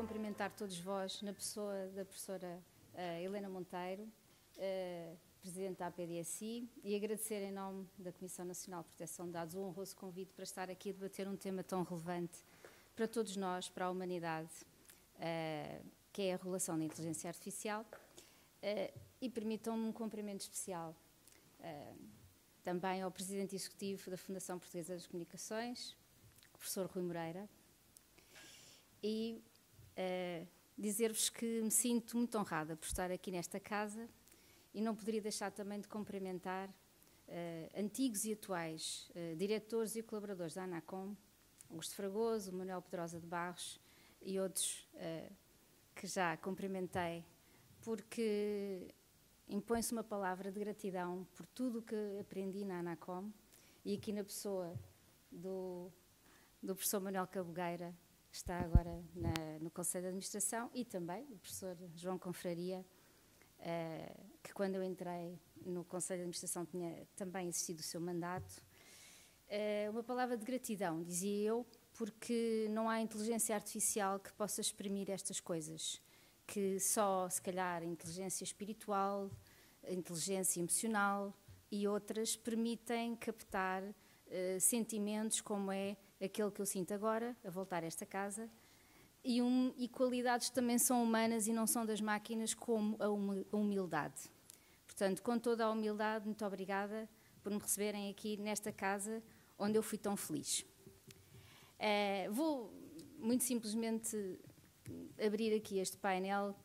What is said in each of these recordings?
cumprimentar todos vós na pessoa da professora Helena Monteiro, Presidente da APDSI, e agradecer em nome da Comissão Nacional de Proteção de Dados o honroso convite para estar aqui a debater um tema tão relevante para todos nós, para a humanidade, que é a regulação da inteligência artificial. E permitam-me um cumprimento especial também ao Presidente Executivo da Fundação Portuguesa das Comunicações, o professor Rui Moreira, e dizer-vos que me sinto muito honrada por estar aqui nesta casa e não poderia deixar também de cumprimentar antigos e atuais diretores e colaboradores da ANACOM, Augusto Fragoso, Manuel Pedrosa de Barros e outros que já cumprimentei, porque impõe-se uma palavra de gratidão por tudo o que aprendi na ANACOM e aqui na pessoa do professor Manuel Cabogueira, que está agora no Conselho de Administração, e também o professor João Confraria, que quando eu entrei no Conselho de Administração tinha também existido o seu mandato. Uma palavra de gratidão, dizia eu, porque não há inteligência artificial que possa exprimir estas coisas, que só, se calhar, a inteligência espiritual, a inteligência emocional e outras permitem captar sentimentos como é aquele que eu sinto agora, a voltar a esta casa, e qualidades que também são humanas e não são das máquinas, como a humildade. Portanto, com toda a humildade, muito obrigada por me receberem aqui nesta casa, onde eu fui tão feliz. Vou, muito simplesmente, abrir aqui este painel,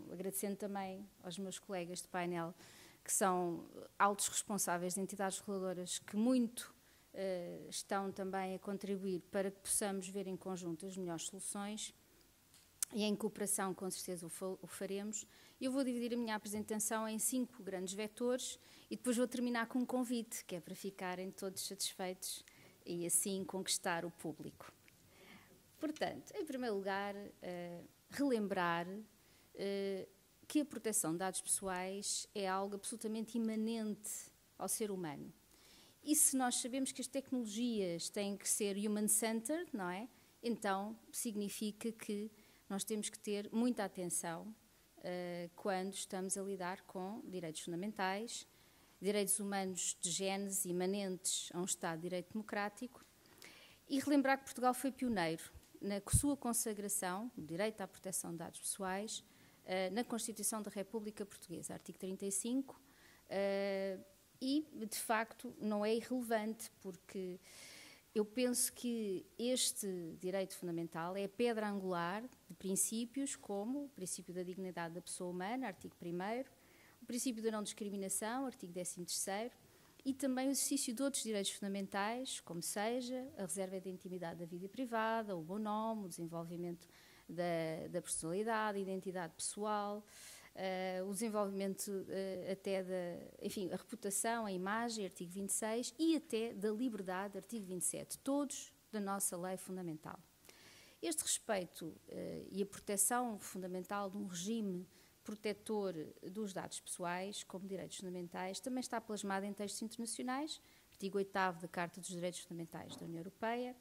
agradecendo também aos meus colegas de painel, que são altos responsáveis de entidades reguladoras, que muito estão também a contribuir para que possamos ver em conjunto as melhores soluções, e em cooperação, com certeza, o faremos. Eu vou dividir a minha apresentação em 5 grandes vetores e depois vou terminar com um convite, que é para ficarem todos satisfeitos e assim conquistar o público. Portanto, em primeiro lugar, relembrar que a proteção de dados pessoais é algo absolutamente imanente ao ser humano. E se nós sabemos que as tecnologias têm que ser human-centered, não é? Então, significa que nós temos que ter muita atenção quando estamos a lidar com direitos fundamentais, direitos humanos de gênese imanentes a um Estado de Direito Democrático, e relembrar que Portugal foi pioneiro na sua consagração do direito à proteção de dados pessoais na Constituição da República Portuguesa, artigo 35, e, de facto, não é irrelevante, porque eu penso que este direito fundamental é a pedra angular de princípios como o princípio da dignidade da pessoa humana, artigo 1º, o princípio da não discriminação, artigo 13º, e também o exercício de outros direitos fundamentais, como seja a reserva da intimidade da vida privada, o bom nome, o desenvolvimento da personalidade, a identidade pessoal, o desenvolvimento até enfim, a reputação, a imagem, artigo 26, e até da liberdade, artigo 27, todos da nossa lei fundamental. Este respeito e a proteção fundamental de um regime protetor dos dados pessoais como direitos fundamentais também está plasmado em textos internacionais, artigo 8º da Carta dos Direitos Fundamentais da União Europeia,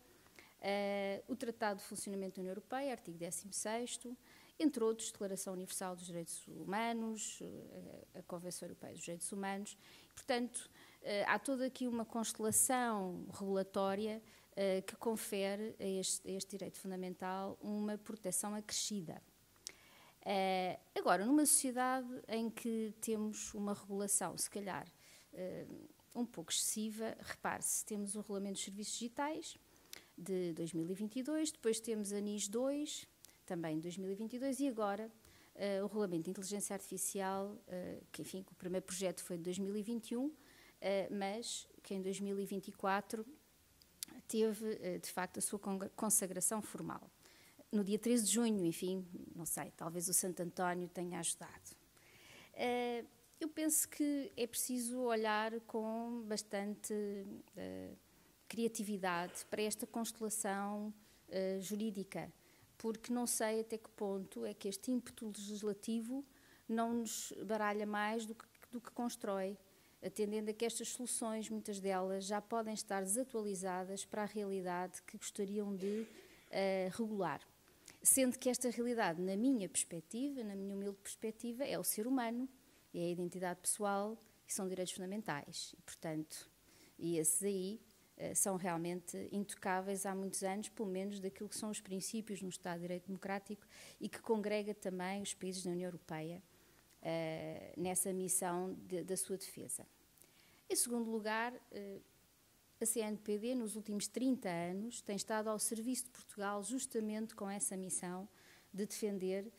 o Tratado de Funcionamento da União Europeia, artigo 16º, entre outros, Declaração Universal dos Direitos Humanos, a Convenção Europeia dos Direitos Humanos. Portanto, há toda aqui uma constelação regulatória que confere a este direito fundamental uma proteção acrescida. Agora, numa sociedade em que temos uma regulação, se calhar, um pouco excessiva, repare-se, temos o Regulamento dos Serviços Digitais de 2022, depois temos a NIS 2, também de 2022, e agora o Regulamento de Inteligência Artificial, que, enfim, o primeiro projeto foi de 2021, mas que em 2024 teve, de facto, a sua consagração formal. No dia 13 de junho, enfim, não sei, talvez o Santo António tenha ajudado. Eu penso que é preciso olhar com bastante criatividade para esta constelação jurídica, porque não sei até que ponto é que este ímpeto legislativo não nos baralha mais do que constrói, atendendo a que estas soluções, muitas delas, já podem estar desatualizadas para a realidade que gostariam de regular. Sendo que esta realidade, na minha perspectiva, na minha humilde perspectiva, é o ser humano, é a identidade pessoal e são direitos fundamentais. E, portanto, esses aí são realmente intocáveis há muitos anos, pelo menos daquilo que são os princípios no Estado de Direito Democrático e que congrega também os países da União Europeia nessa missão da sua defesa. Em segundo lugar, a CNPD, nos últimos 30 anos, tem estado ao serviço de Portugal justamente com essa missão de defender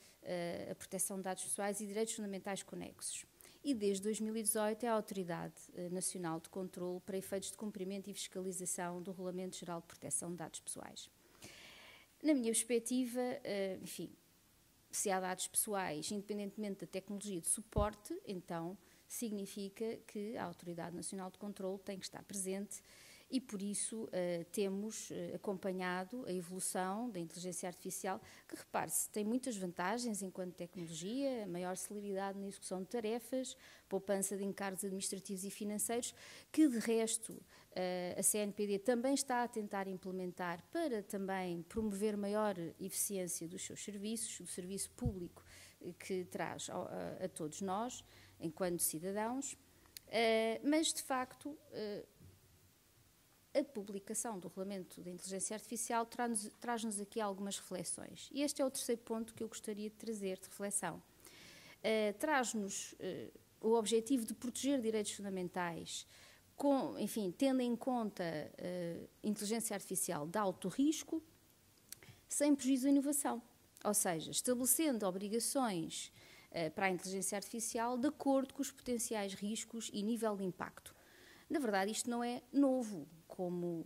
a proteção de dados pessoais e direitos fundamentais conexos. E desde 2018 é a Autoridade Nacional de Controlo para efeitos de cumprimento e fiscalização do Regulamento Geral de Proteção de Dados Pessoais. Na minha perspectiva, enfim, se há dados pessoais, independentemente da tecnologia de suporte, então significa que a Autoridade Nacional de Controlo tem que estar presente e, por isso, temos acompanhado a evolução da inteligência artificial, que, repare-se, tem muitas vantagens enquanto tecnologia, maior celeridade na execução de tarefas, poupança de encargos administrativos e financeiros, que, de resto, a CNPD também está a tentar implementar para também promover maior eficiência dos seus serviços, do serviço público que traz a todos nós, enquanto cidadãos, mas, de facto, a publicação do Regulamento da Inteligência Artificial traz-nos aqui algumas reflexões. E este é o terceiro ponto que eu gostaria de trazer de reflexão. Traz-nos o objetivo de proteger direitos fundamentais, tendo em conta inteligência artificial de alto risco, sem prejuízo da inovação. Ou seja, estabelecendo obrigações para a inteligência artificial de acordo com os potenciais riscos e nível de impacto. Na verdade, isto não é novo, como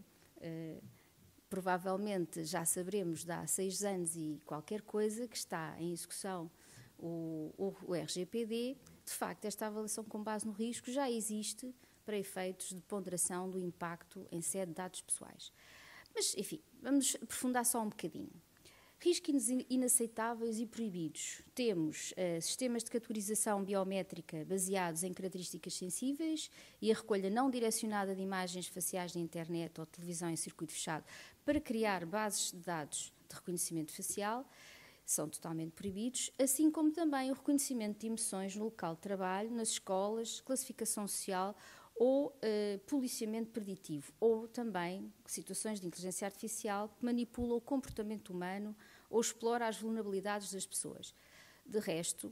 provavelmente já saberemos de há 6 anos e qualquer coisa que está em execução o RGPD. De facto, esta avaliação com base no risco já existe para efeitos de ponderação do impacto em sede de dados pessoais. Mas, enfim, vamos aprofundar só um bocadinho. Riscos inaceitáveis e proibidos. Temos sistemas de categorização biométrica baseados em características sensíveis e a recolha não direcionada de imagens faciais na internet ou televisão em circuito fechado para criar bases de dados de reconhecimento facial, são totalmente proibidos, assim como também o reconhecimento de emoções no local de trabalho, nas escolas, classificação social ou policiamento preditivo, ou também situações de inteligência artificial que manipula o comportamento humano ou explora as vulnerabilidades das pessoas. De resto,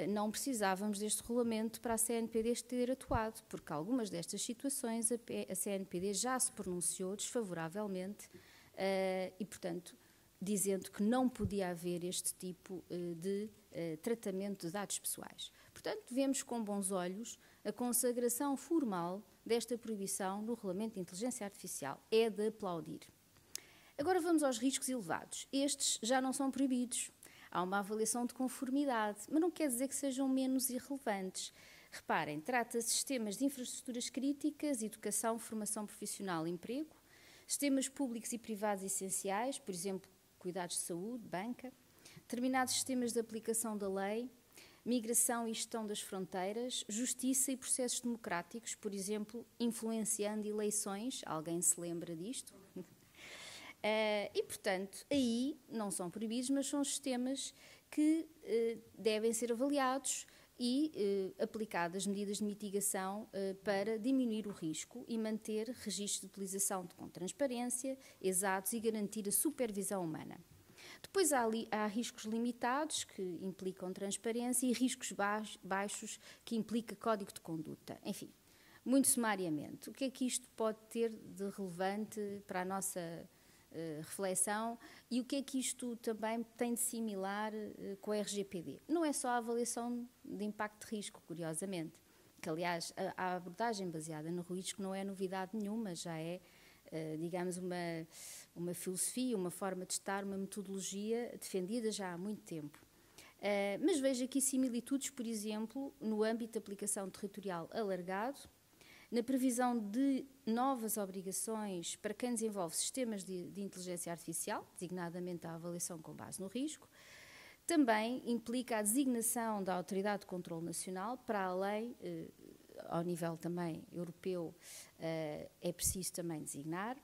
não precisávamos deste regulamento para a CNPD ter atuado, porque algumas destas situações a CNPD já se pronunciou desfavoravelmente e, portanto, dizendo que não podia haver este tipo de tratamento de dados pessoais. Portanto, vemos com bons olhos a consagração formal desta proibição no Regulamento de Inteligência Artificial. É de aplaudir. Agora vamos aos riscos elevados. Estes já não são proibidos. Há uma avaliação de conformidade, mas não quer dizer que sejam menos irrelevantes. Reparem, trata-se de sistemas de infraestruturas críticas, educação, formação profissional, emprego, sistemas públicos e privados essenciais, por exemplo, cuidados de saúde, banca, determinados sistemas de aplicação da lei, migração e gestão das fronteiras, justiça e processos democráticos, por exemplo, influenciando eleições, alguém se lembra disto? E, portanto, aí não são proibidos, mas são sistemas que devem ser avaliados e aplicadas medidas de mitigação para diminuir o risco e manter registros de utilização com transparência, exatos e garantir a supervisão humana. Depois há riscos limitados, que implicam transparência, e riscos baixos, que implica código de conduta. Enfim, muito sumariamente, o que é que isto pode ter de relevante para a nossa reflexão e o que é que isto também tem de similar com a RGPD? Não é só a avaliação de impacto de risco, curiosamente, que, aliás, a abordagem baseada no risco não é novidade nenhuma, já é, digamos, uma filosofia, uma forma de estar, uma metodologia defendida já há muito tempo. Mas vejo aqui similitudes, por exemplo, no âmbito de aplicação territorial alargado, na previsão de novas obrigações para quem desenvolve sistemas de inteligência artificial, designadamente a avaliação com base no risco. Também implica a designação da Autoridade de Controlo Nacional, para além, ao nível também europeu, é preciso também designar.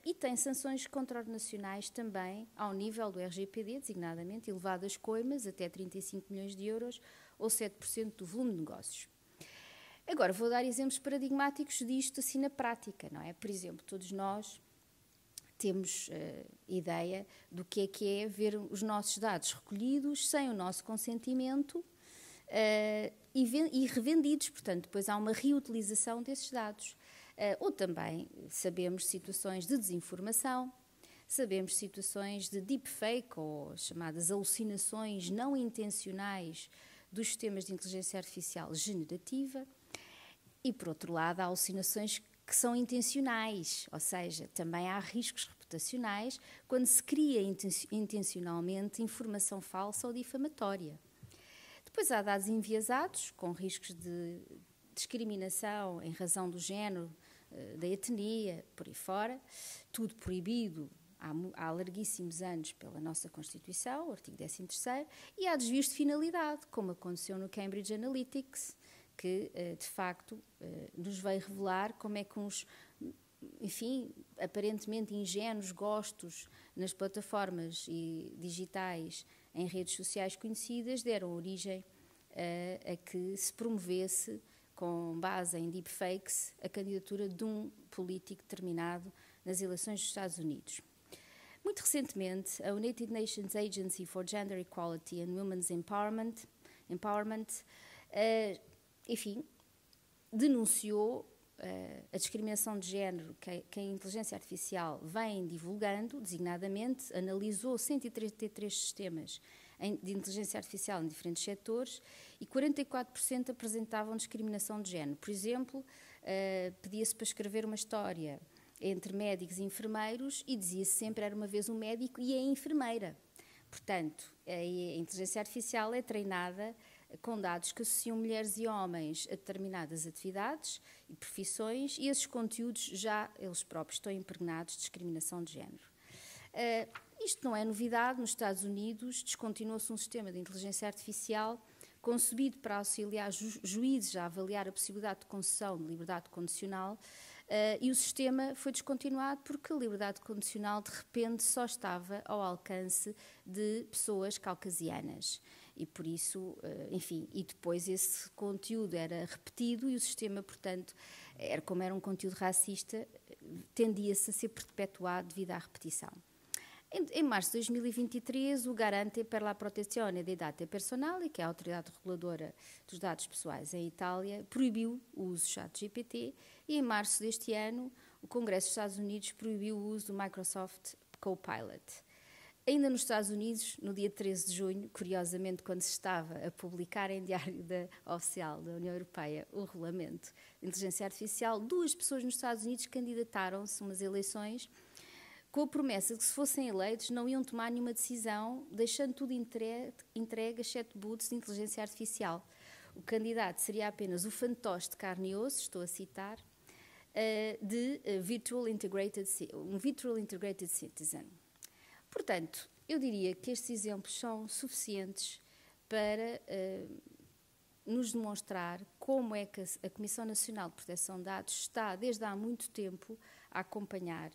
e tem sanções contraordenacionais também ao nível do RGPD, designadamente elevadas coimas até 35 milhões de euros ou 7% do volume de negócios. Agora, vou dar exemplos paradigmáticos disto assim na prática, não é? Por exemplo, todos nós temos ideia do que é ver os nossos dados recolhidos sem o nosso consentimento e revendidos, portanto, depois há uma reutilização desses dados. Ou também sabemos situações de desinformação, sabemos situações de deepfake ou chamadas alucinações não intencionais dos sistemas de inteligência artificial generativa e, por outro lado, há alucinações que são intencionais, ou seja, também há riscos reputacionais quando se cria intencionalmente informação falsa ou difamatória. Depois há dados enviesados, com riscos de discriminação em razão do género, da etnia, por aí fora, tudo proibido há larguíssimos anos pela nossa Constituição, o artigo 13º, e há desvios de finalidade, como aconteceu no Cambridge Analytics, que, de facto, nos veio revelar como é que uns, enfim, aparentemente ingênuos gostos nas plataformas digitais em redes sociais conhecidas deram origem a que se promovesse, com base em deepfakes, a candidatura de um político determinado nas eleições dos Estados Unidos. Muito recentemente, a United Nations Agency for Gender Equality and Women's Empowerment enfim, denunciou a discriminação de género que a inteligência artificial vem divulgando, designadamente, analisou 133 sistemas de inteligência artificial em diferentes setores e 44% apresentavam discriminação de género. Por exemplo, pedia-se para escrever uma história entre médicos e enfermeiros e dizia-se sempre era uma vez um médico e a enfermeira. Portanto, a inteligência artificial é treinada com dados que associam mulheres e homens a determinadas atividades e profissões e esses conteúdos já eles próprios estão impregnados de discriminação de género. Isto não é novidade. Nos Estados Unidos descontinuou-se um sistema de inteligência artificial concebido para auxiliar juízes a avaliar a possibilidade de concessão de liberdade condicional e o sistema foi descontinuado porque a liberdade condicional de repente só estava ao alcance de pessoas caucasianas. E por isso, enfim, e depois esse conteúdo era repetido e o sistema, portanto, como era um conteúdo racista, tendia-se a ser perpetuado devido à repetição. Em março de 2023, o Garante per la Protezione dei Dati Personali, que é a autoridade reguladora dos dados pessoais em Itália, proibiu o uso do ChatGPT e em março deste ano, o Congresso dos Estados Unidos proibiu o uso do Microsoft Copilot. Ainda nos Estados Unidos, no dia 13 de junho, curiosamente, quando se estava a publicar em diário oficial da União Europeia o regulamento de inteligência artificial, 2 pessoas nos Estados Unidos candidataram-se a umas eleições com a promessa de que, se fossem eleitos, não iam tomar nenhuma decisão, deixando tudo entregue a chatbots de inteligência artificial. O candidato seria apenas o fantoche de carne e osso, estou a citar, de Virtual Integrated Citizen. Portanto, eu diria que estes exemplos são suficientes para nos demonstrar como é que a Comissão Nacional de Proteção de Dados está, desde há muito tempo, a acompanhar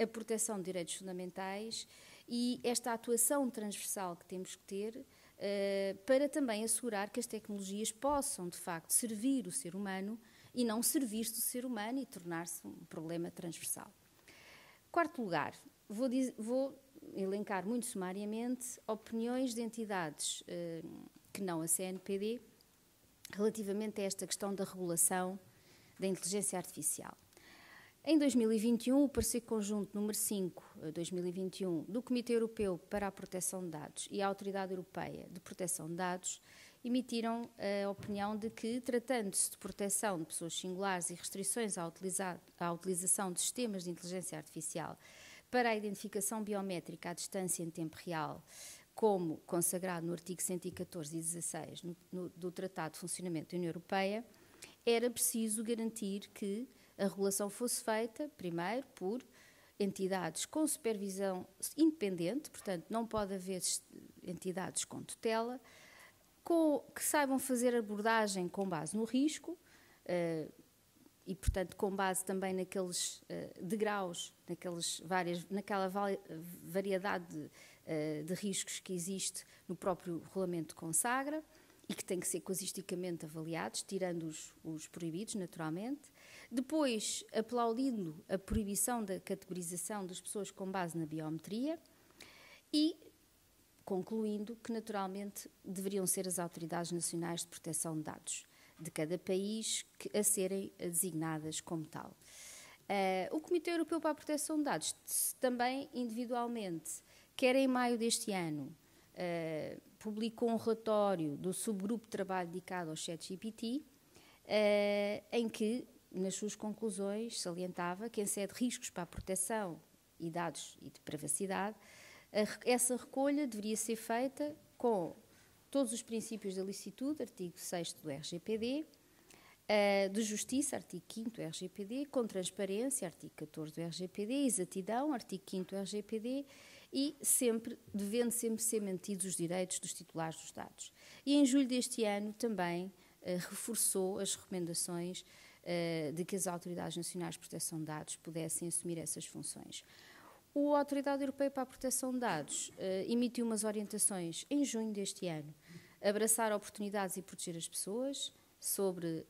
a proteção de direitos fundamentais e esta atuação transversal que temos que ter para também assegurar que as tecnologias possam, de facto, servir o ser humano e não servir-se do ser humano e tornar-se um problema transversal. Quarto lugar, vou elencar muito sumariamente opiniões de entidades que não a CNPD relativamente a esta questão da regulação da inteligência artificial. Em 2021, o parecer conjunto número 5, 2021, do Comitê Europeu para a Proteção de Dados e a Autoridade Europeia de Proteção de Dados emitiram a opinião de que, tratando-se de proteção de pessoas singulares e restrições à utilização de sistemas de inteligência artificial para a identificação biométrica à distância em tempo real, como consagrado no artigo 114 e 16 do Tratado de Funcionamento da União Europeia, era preciso garantir que a regulação fosse feita, primeiro, por entidades com supervisão independente, portanto, não pode haver entidades com tutela, que saibam fazer abordagem com base no risco, e, portanto, com base também naqueles degraus, naquela variedade de riscos que existe no próprio regulamento que consagra e que têm que ser casuisticamente avaliados, tirando os proibidos, naturalmente. Depois, aplaudindo a proibição da categorização das pessoas com base na biometria e concluindo que, naturalmente, deveriam ser as autoridades nacionais de proteção de dados de cada país a serem designadas como tal. O Comitê Europeu para a Proteção de Dados também, individualmente, quer em maio deste ano, publicou um relatório do subgrupo de trabalho dedicado ao ChatGPT, em que, nas suas conclusões, salientava que, em sede de riscos para a proteção e dados e de privacidade, essa recolha deveria ser feita com todos os princípios da licitude, artigo 6º do RGPD, de justiça, artigo 5º do RGPD, com transparência, artigo 14º do RGPD, exatidão, artigo 5º do RGPD, e devendo sempre ser mantidos os direitos dos titulares dos dados. E em julho deste ano também reforçou as recomendações de que as autoridades nacionais de proteção de dados pudessem assumir essas funções. A Autoridade Europeia para a Proteção de Dados emitiu umas orientações em junho deste ano, abraçar oportunidades e proteger as pessoas, sobre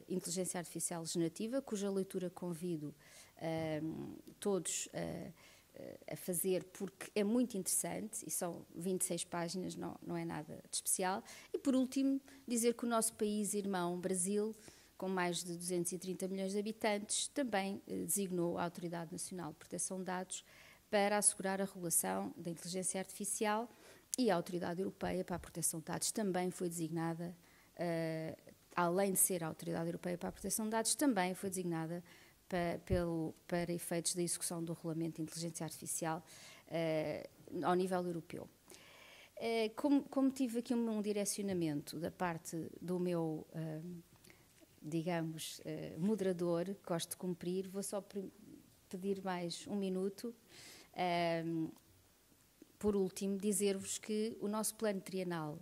inteligência artificial generativa, cuja leitura convido todos a fazer, porque é muito interessante, e são 26 páginas, não é nada de especial. E, por último, dizer que o nosso país irmão, Brasil, com mais de 230 milhões de habitantes, também designou a Autoridade Nacional de Proteção de Dados para assegurar a regulação da inteligência artificial, e a Autoridade Europeia para a Proteção de Dados também foi designada, além de ser a Autoridade Europeia para a Proteção de Dados, também foi designada para efeitos da execução do Regulamento de Inteligência Artificial ao nível europeu. Como tive aqui um direcionamento da parte do meu, digamos, moderador, que gosto de cumprir, vou só pedir mais um minuto. Por último, dizer-vos que o nosso plano trienal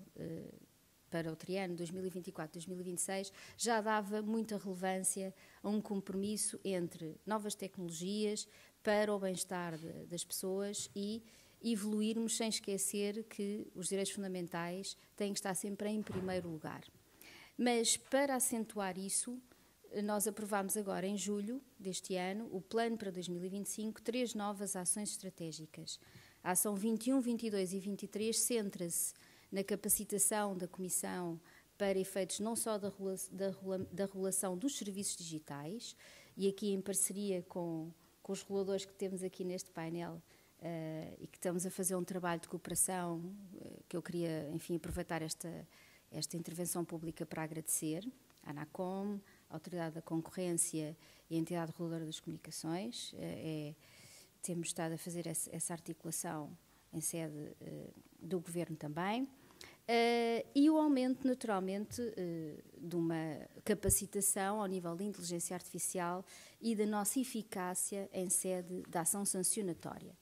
para o triênio 2024-2026 já dava muita relevância a um compromisso entre novas tecnologias para o bem-estar das pessoas e evoluirmos sem esquecer que os direitos fundamentais têm que estar sempre em primeiro lugar. Mas, para acentuar isso, nós aprovámos agora, em julho deste ano, o plano para 2025, 3 novas ações estratégicas. A ação 21, 22 e 23 centra-se na capacitação da Comissão para efeitos não só da regulação dos serviços digitais, e aqui em parceria com os reguladores que temos aqui neste painel, e que estamos a fazer um trabalho de cooperação, que eu queria, enfim, aproveitar esta intervenção pública para agradecer, a ANACOM, a Autoridade da Concorrência e a Entidade Reguladora das Comunicações. Temos estado a fazer essa articulação em sede do Governo também, e o aumento, naturalmente, de uma capacitação ao nível da inteligência artificial e da nossa eficácia em sede da ação sancionatória.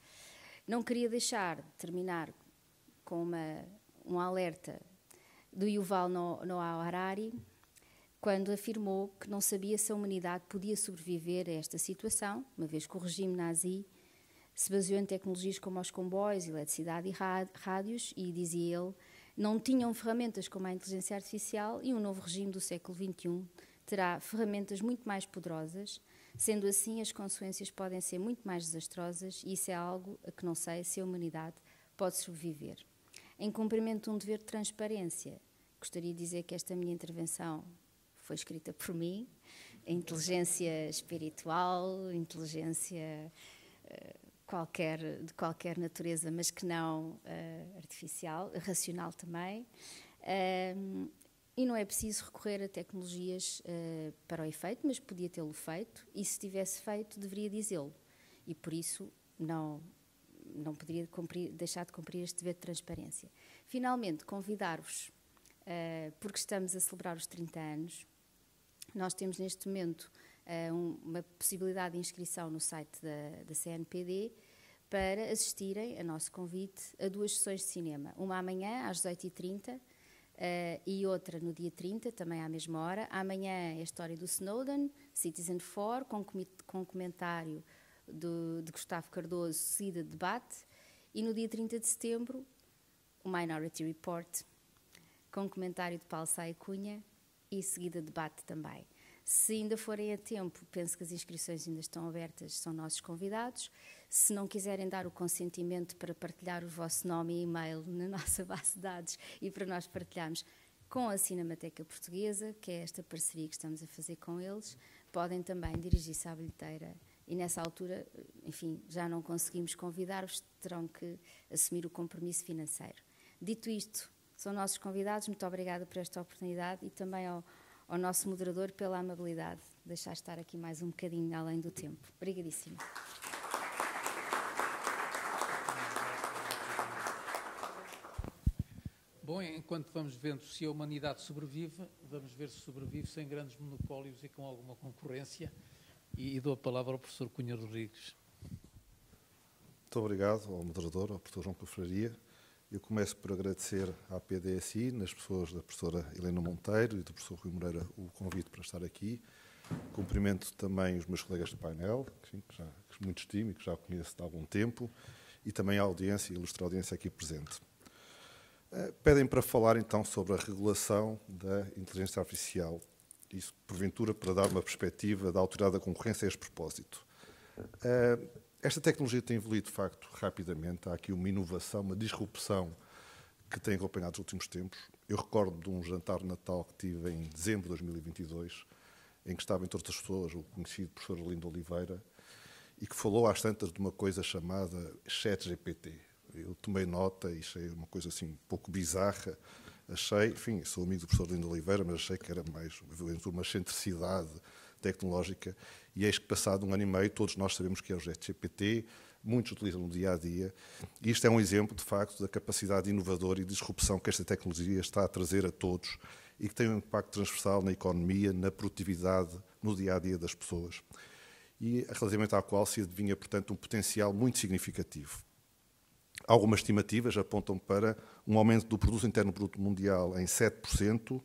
Não queria deixar de terminar com um alerta do Yuval Noah Harari, quando afirmou que não sabia se a humanidade podia sobreviver a esta situação, uma vez que o regime nazi se baseou em tecnologias como os comboios, eletricidade e rádios, e, dizia ele, não tinham ferramentas como a inteligência artificial, e um novo regime do século XXI terá ferramentas muito mais poderosas. Sendo assim, as consequências podem ser muito mais desastrosas, e isso é algo a que não sei se a humanidade pode sobreviver. Em cumprimento de um dever de transparência, gostaria de dizer que esta minha intervenção foi escrita por mim, a inteligência espiritual, inteligência de qualquer natureza, mas que não artificial, racional também. E não é preciso recorrer a tecnologias para o efeito, mas podia tê-lo feito, e se tivesse feito, deveria dizê-lo. E por isso não poderia deixar de cumprir este dever de transparência. Finalmente, convidar-vos, porque estamos a celebrar os 30 anos, nós temos neste momento uma possibilidade de inscrição no site da CNPD para assistirem, a nosso convite, a 2 sessões de cinema. Uma amanhã, às 18h30, e outra no dia 30, também à mesma hora. Amanhã é a história do Snowden, Citizen4, com comentário de Gustavo Cardoso, seguida de debate. E no dia 30 de setembro, o Minority Report, com comentário de Paulo Saia Cunha e seguida de debate também. Se ainda forem a tempo, penso que as inscrições ainda estão abertas, são nossos convidados. Se não quiserem dar o consentimento para partilhar o vosso nome e e-mail na nossa base de dados e para nós partilharmos com a Cinemateca Portuguesa, que é esta parceria que estamos a fazer com eles, podem também dirigir-se à bilheteira e nessa altura, enfim, já não conseguimos convidar-vos, terão que assumir o compromisso financeiro. Dito isto, são nossos convidados, muito obrigada por esta oportunidade e também ao nosso moderador pela amabilidade de deixar estar aqui mais um bocadinho além do tempo. Obrigadíssima. Bom, enquanto vamos vendo se a humanidade sobrevive, vamos ver se sobrevive sem grandes monopólios e com alguma concorrência. E dou a palavra ao professor Cunha Rodrigues. Muito obrigado ao moderador, ao professor João Confraria. Eu começo por agradecer à PDSI, nas pessoas da professora Helena Monteiro e do professor Rui Moreira, o convite para estar aqui. Cumprimento também os meus colegas de painel, que muito estimo e que já conheço de algum tempo, e também a audiência, a ilustre audiência aqui presente. Pedem para falar então sobre a regulação da inteligência artificial, isso porventura para dar uma perspectiva da autoridade da concorrência a este propósito. Esta tecnologia tem evoluído, de facto, rapidamente. Há aqui uma inovação, uma disrupção que tem acompanhado os últimos tempos. Eu recordo de um jantar de Natal que tive em dezembro de 2022, em que estava entre outras pessoas o conhecido professor Arlindo Oliveira, e que falou às tantas de uma coisa chamada ChatGPT. Eu tomei nota e achei uma coisa assim um pouco bizarra. Achei, enfim, sou amigo do professor Arlindo Oliveira, mas achei que era mais uma excentricidade tecnológica, e eis que passado 1 ano e meio todos nós sabemos que é o ChatGPT, muitos utilizam no dia-a-dia, e isto é um exemplo, de facto, da capacidade inovadora e de disrupção que esta tecnologia está a trazer a todos e que tem um impacto transversal na economia, na produtividade, no dia-a-dia das pessoas, e relativamente à qual se adivinha, portanto, um potencial muito significativo. Algumas estimativas apontam para um aumento do produto interno bruto mundial em 7%,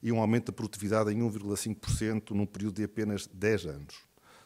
e um aumento da produtividade em 1,5% num período de apenas 10 anos.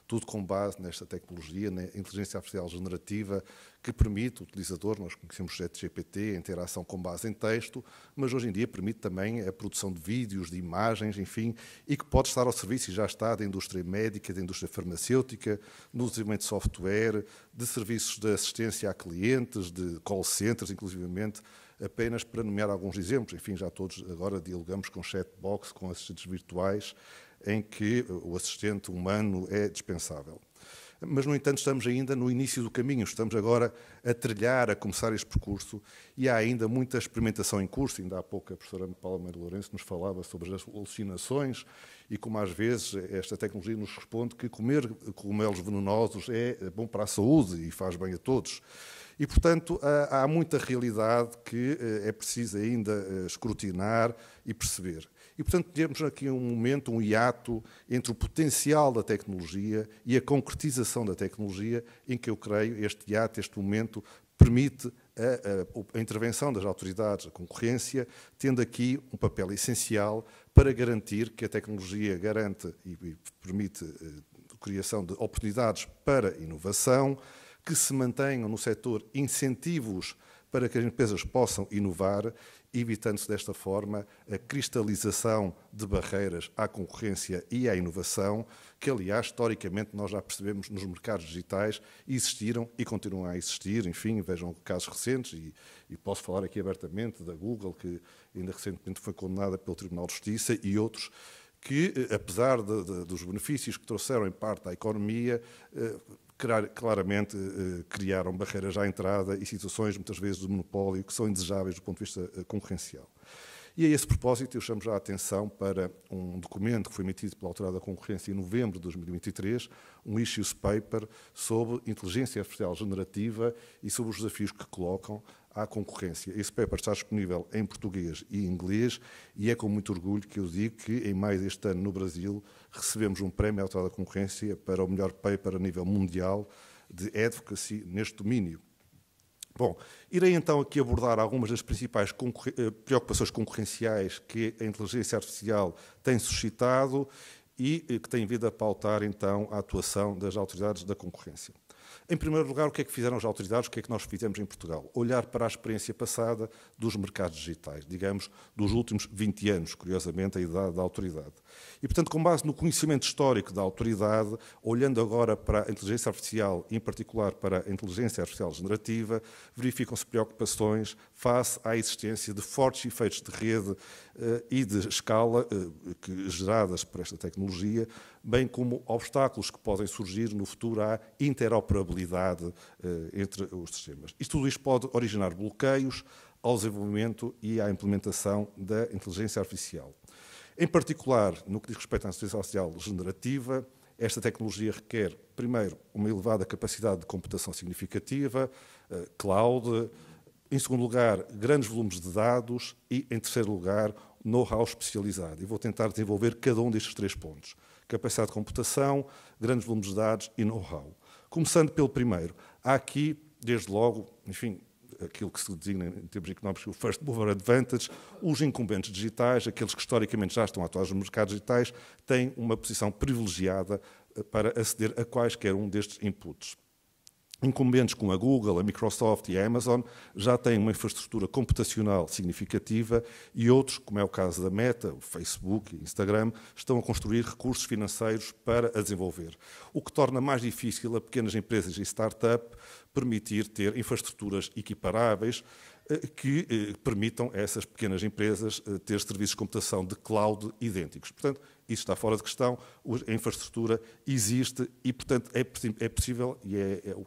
Tudo com base nesta tecnologia, na inteligência artificial generativa, que permite o utilizador, nós conhecemos o ChatGPT, a interação com base em texto, mas hoje em dia permite também a produção de vídeos, de imagens, enfim, e que pode estar ao serviço, e já está, da indústria médica, da indústria farmacêutica, no desenvolvimento de software, de serviços de assistência a clientes, de call centers, inclusivamente, apenas para nomear alguns exemplos. Enfim, já todos agora dialogamos com chatbox, com assistentes virtuais, em que o assistente humano é dispensável. Mas, no entanto, estamos ainda no início do caminho, estamos agora a trilhar, a começar este percurso, e há ainda muita experimentação em curso. Ainda há pouco a professora Paula Meira Lourenço nos falava sobre as alucinações e como às vezes esta tecnologia nos responde que comer cogumelos venenosos é bom para a saúde e faz bem a todos. E, portanto, há muita realidade que é preciso ainda escrutinar e perceber. E, portanto, temos aqui um momento, um hiato entre o potencial da tecnologia e a concretização da tecnologia, em que eu creio este hiato, este momento, permite a intervenção das autoridades, a concorrência, tendo aqui um papel essencial para garantir que a tecnologia garante e permite a criação de oportunidades para inovação, que se mantenham no setor incentivos para que as empresas possam inovar, evitando-se desta forma a cristalização de barreiras à concorrência e à inovação, que, aliás, historicamente nós já percebemos nos mercados digitais existiram e continuam a existir. Enfim, vejam casos recentes, e posso falar aqui abertamente da Google, que ainda recentemente foi condenada pelo Tribunal de Justiça, e outros que, apesar dos benefícios que trouxeram em parte à economia, claramente criaram barreiras à entrada e situações, muitas vezes, de monopólio que são indesejáveis do ponto de vista concorrencial. E a esse propósito eu chamo já a atenção para um documento que foi emitido pela Autoridade da Concorrência em novembro de 2023, um issues paper sobre inteligência artificial generativa e sobre os desafios que colocam à concorrência. Esse paper está disponível em português e inglês, e é com muito orgulho que eu digo que em maio deste ano no Brasil recebemos um prémio à Autoridade da Concorrência para o melhor paper a nível mundial de advocacy neste domínio. Bom, irei então aqui abordar algumas das principais preocupações concorrenciais que a inteligência artificial tem suscitado e que têm vindo a pautar então a atuação das autoridades da concorrência. Em primeiro lugar, o que é que fizeram as autoridades, o que é que nós fizemos em Portugal? Olhar para a experiência passada dos mercados digitais, digamos, dos últimos 20 anos, curiosamente, a idade da autoridade. E, portanto, com base no conhecimento histórico da autoridade, olhando agora para a inteligência artificial, em particular para a inteligência artificial generativa, verificam-se preocupações face à existência de fortes efeitos de rede e de escala geradas por esta tecnologia, bem como obstáculos que podem surgir no futuro à interoperabilidade entre os sistemas. Tudo isto pode originar bloqueios ao desenvolvimento e à implementação da inteligência artificial. Em particular, no que diz respeito à inteligência artificial generativa, esta tecnologia requer, primeiro, uma elevada capacidade de computação significativa, cloud, em segundo lugar, grandes volumes de dados e, em terceiro lugar, know-how especializado. E vou tentar desenvolver cada um destes 3 pontos. Capacidade de computação, grandes volumes de dados e know-how. Começando pelo primeiro, há aqui, desde logo, enfim, aquilo que se designa em termos económicos o First Mover Advantage, os incumbentes digitais, aqueles que historicamente já estão atuados nos mercados digitais, têm uma posição privilegiada para aceder a quaisquer um destes inputs. Incumbentes como a Google, a Microsoft e a Amazon já têm uma infraestrutura computacional significativa e outros, como é o caso da Meta, o Facebook e o Instagram, estão a construir recursos financeiros para a desenvolver, o que torna mais difícil a pequenas empresas e start-up permitir ter infraestruturas equiparáveis que permitam a essas pequenas empresas ter serviços de computação de cloud idênticos. Portanto, isso está fora de questão, a infraestrutura existe e, portanto, é possível e o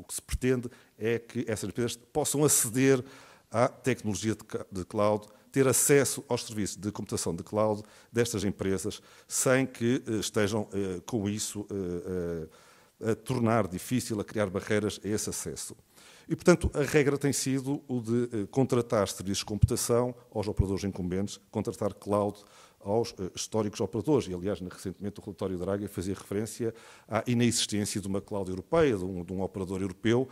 que se pretende é que essas empresas possam aceder à tecnologia de cloud, ter acesso aos serviços de computação de cloud destas empresas, sem que estejam com isso a tornar difícil, a criar barreiras a esse acesso. E, portanto, a regra tem sido o de contratar serviços de computação aos operadores incumbentes, contratar cloud aos históricos operadores. E, aliás, recentemente o relatório Draghi fazia referência à inexistência de uma cloud europeia, de um operador europeu,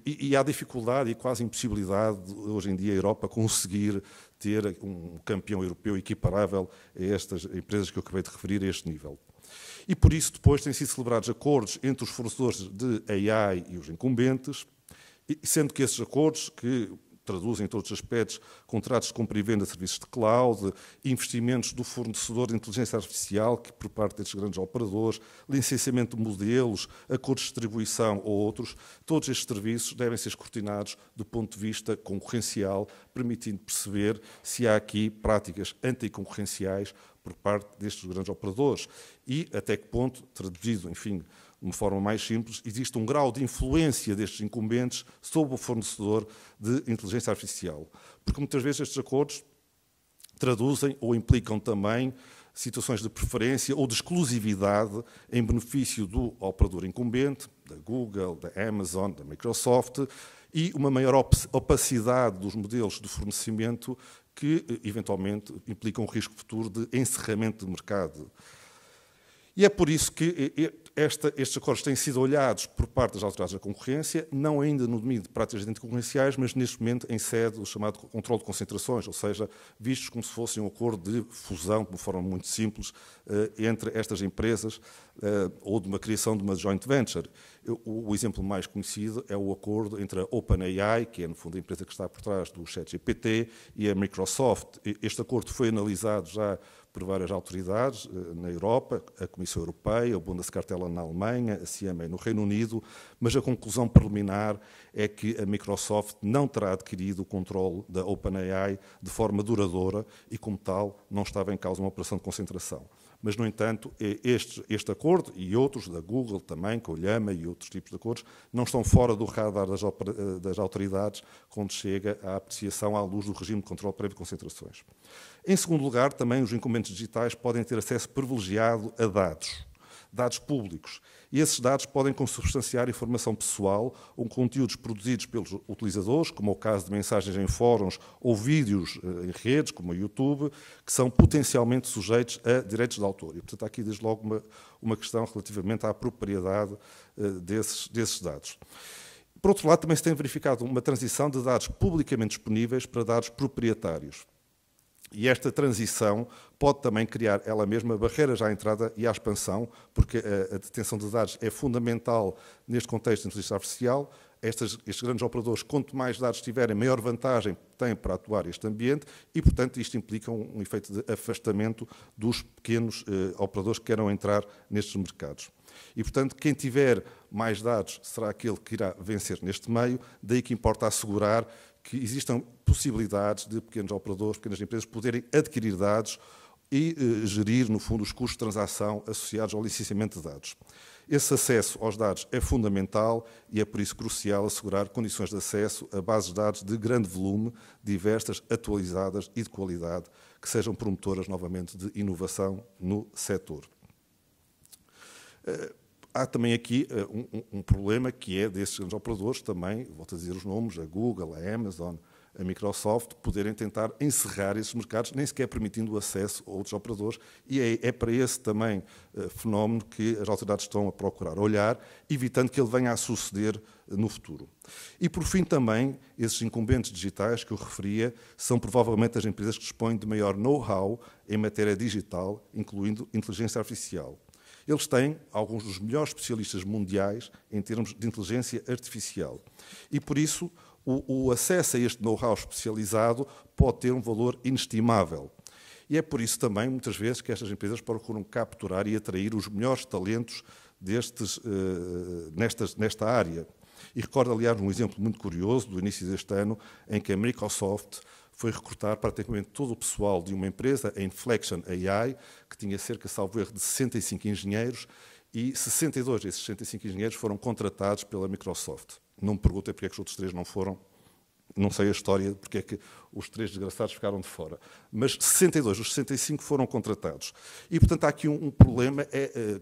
e à dificuldade e quase impossibilidade de, hoje em dia, a Europa conseguir ter um campeão europeu equiparável a estas empresas que eu acabei de referir a este nível. E, por isso, depois têm sido celebrados acordos entre os fornecedores de AI e os incumbentes, sendo que esses acordos, que traduzem em todos os aspectos contratos de compra e venda de serviços de cloud, investimentos do fornecedor de inteligência artificial, que por parte destes grandes operadores, licenciamento de modelos, acordos de distribuição ou outros, todos estes serviços devem ser escrutinados do ponto de vista concorrencial, permitindo perceber se há aqui práticas anticoncorrenciais por parte destes grandes operadores e até que ponto, traduzido, enfim, de uma forma mais simples, existe um grau de influência destes incumbentes sobre o fornecedor de inteligência artificial. Porque muitas vezes estes acordos traduzem ou implicam também situações de preferência ou de exclusividade em benefício do operador incumbente, da Google, da Amazon, da Microsoft, e uma maior opacidade dos modelos de fornecimento que, eventualmente, implicam um risco futuro de encerramento de mercado. E é por isso que estes acordos têm sido olhados por parte das autoridades da concorrência, não ainda no domínio de práticas anticoncorrenciais, mas neste momento em sede do chamado controle de concentrações, ou seja, vistos como se fosse um acordo de fusão, de uma forma muito simples, entre estas empresas ou de uma criação de uma joint venture. O exemplo mais conhecido é o acordo entre a OpenAI, que é no fundo a empresa que está por trás do ChatGPT, e a Microsoft. Este acordo foi analisado já por várias autoridades na Europa, a Comissão Europeia, o Bundeskartellamt na Alemanha, a CMA no Reino Unido, mas a conclusão preliminar é que a Microsoft não terá adquirido o controle da OpenAI de forma duradoura e, como tal, não estava em causa uma operação de concentração. Mas, no entanto, este acordo e outros, da Google também, com o Llama e outros tipos de acordos, não estão fora do radar das autoridades quando chega à apreciação à luz do regime de controle prévio de concentrações. Em segundo lugar, também os incumbentes digitais podem ter acesso privilegiado a dados públicos. E esses dados podem consubstanciar informação pessoal ou conteúdos produzidos pelos utilizadores, como é o caso de mensagens em fóruns ou vídeos em redes, como o YouTube, que são potencialmente sujeitos a direitos de autor. E, portanto, há aqui, desde logo, uma questão relativamente à propriedade desses dados. Por outro lado, também se tem verificado uma transição de dados publicamente disponíveis para dados proprietários. E esta transição pode também criar ela mesma barreiras à entrada e à expansão, porque a detenção de dados é fundamental neste contexto de inteligência artificial. Estes grandes operadores, quanto mais dados tiverem, maior vantagem têm para atuar neste ambiente e, portanto, isto implica um efeito de afastamento dos pequenos operadores que queiram entrar nestes mercados. E, portanto, quem tiver mais dados será aquele que irá vencer neste meio, daí que importa assegurar que existam possibilidades de pequenos operadores, pequenas empresas, poderem adquirir dados e gerir, no fundo, os custos de transação associados ao licenciamento de dados. Esse acesso aos dados é fundamental e é por isso crucial assegurar condições de acesso a bases de dados de grande volume, diversas, atualizadas e de qualidade, que sejam promotoras, novamente, de inovação no setor. Há também aqui um problema que é desses grandes operadores também, volto a dizer os nomes, a Google, a Amazon, a Microsoft, poderem tentar encerrar esses mercados, nem sequer permitindo o acesso a outros operadores, e é para esse também fenómeno que as autoridades estão a procurar olhar, evitando que ele venha a suceder no futuro. E, por fim, também, esses incumbentes digitais que eu referia são provavelmente as empresas que dispõem de maior know-how em matéria digital, incluindo inteligência artificial. Eles têm alguns dos melhores especialistas mundiais em termos de inteligência artificial. E, por isso, o acesso a este know-how especializado pode ter um valor inestimável. E é por isso também, muitas vezes, que estas empresas procuram capturar e atrair os melhores talentos nesta área. E recordo, aliás, um exemplo muito curioso do início deste ano, em que a Microsoft foi recrutar praticamente todo o pessoal de uma empresa, a Inflection AI, que tinha cerca, salvo erro, de 65 engenheiros, e 62 desses 65 engenheiros foram contratados pela Microsoft. Não me perguntem porque é que os outros 3 não foram, não sei a história, porque é que os 3 desgraçados ficaram de fora. Mas 62 dos 65 foram contratados. E, portanto, há aqui um problema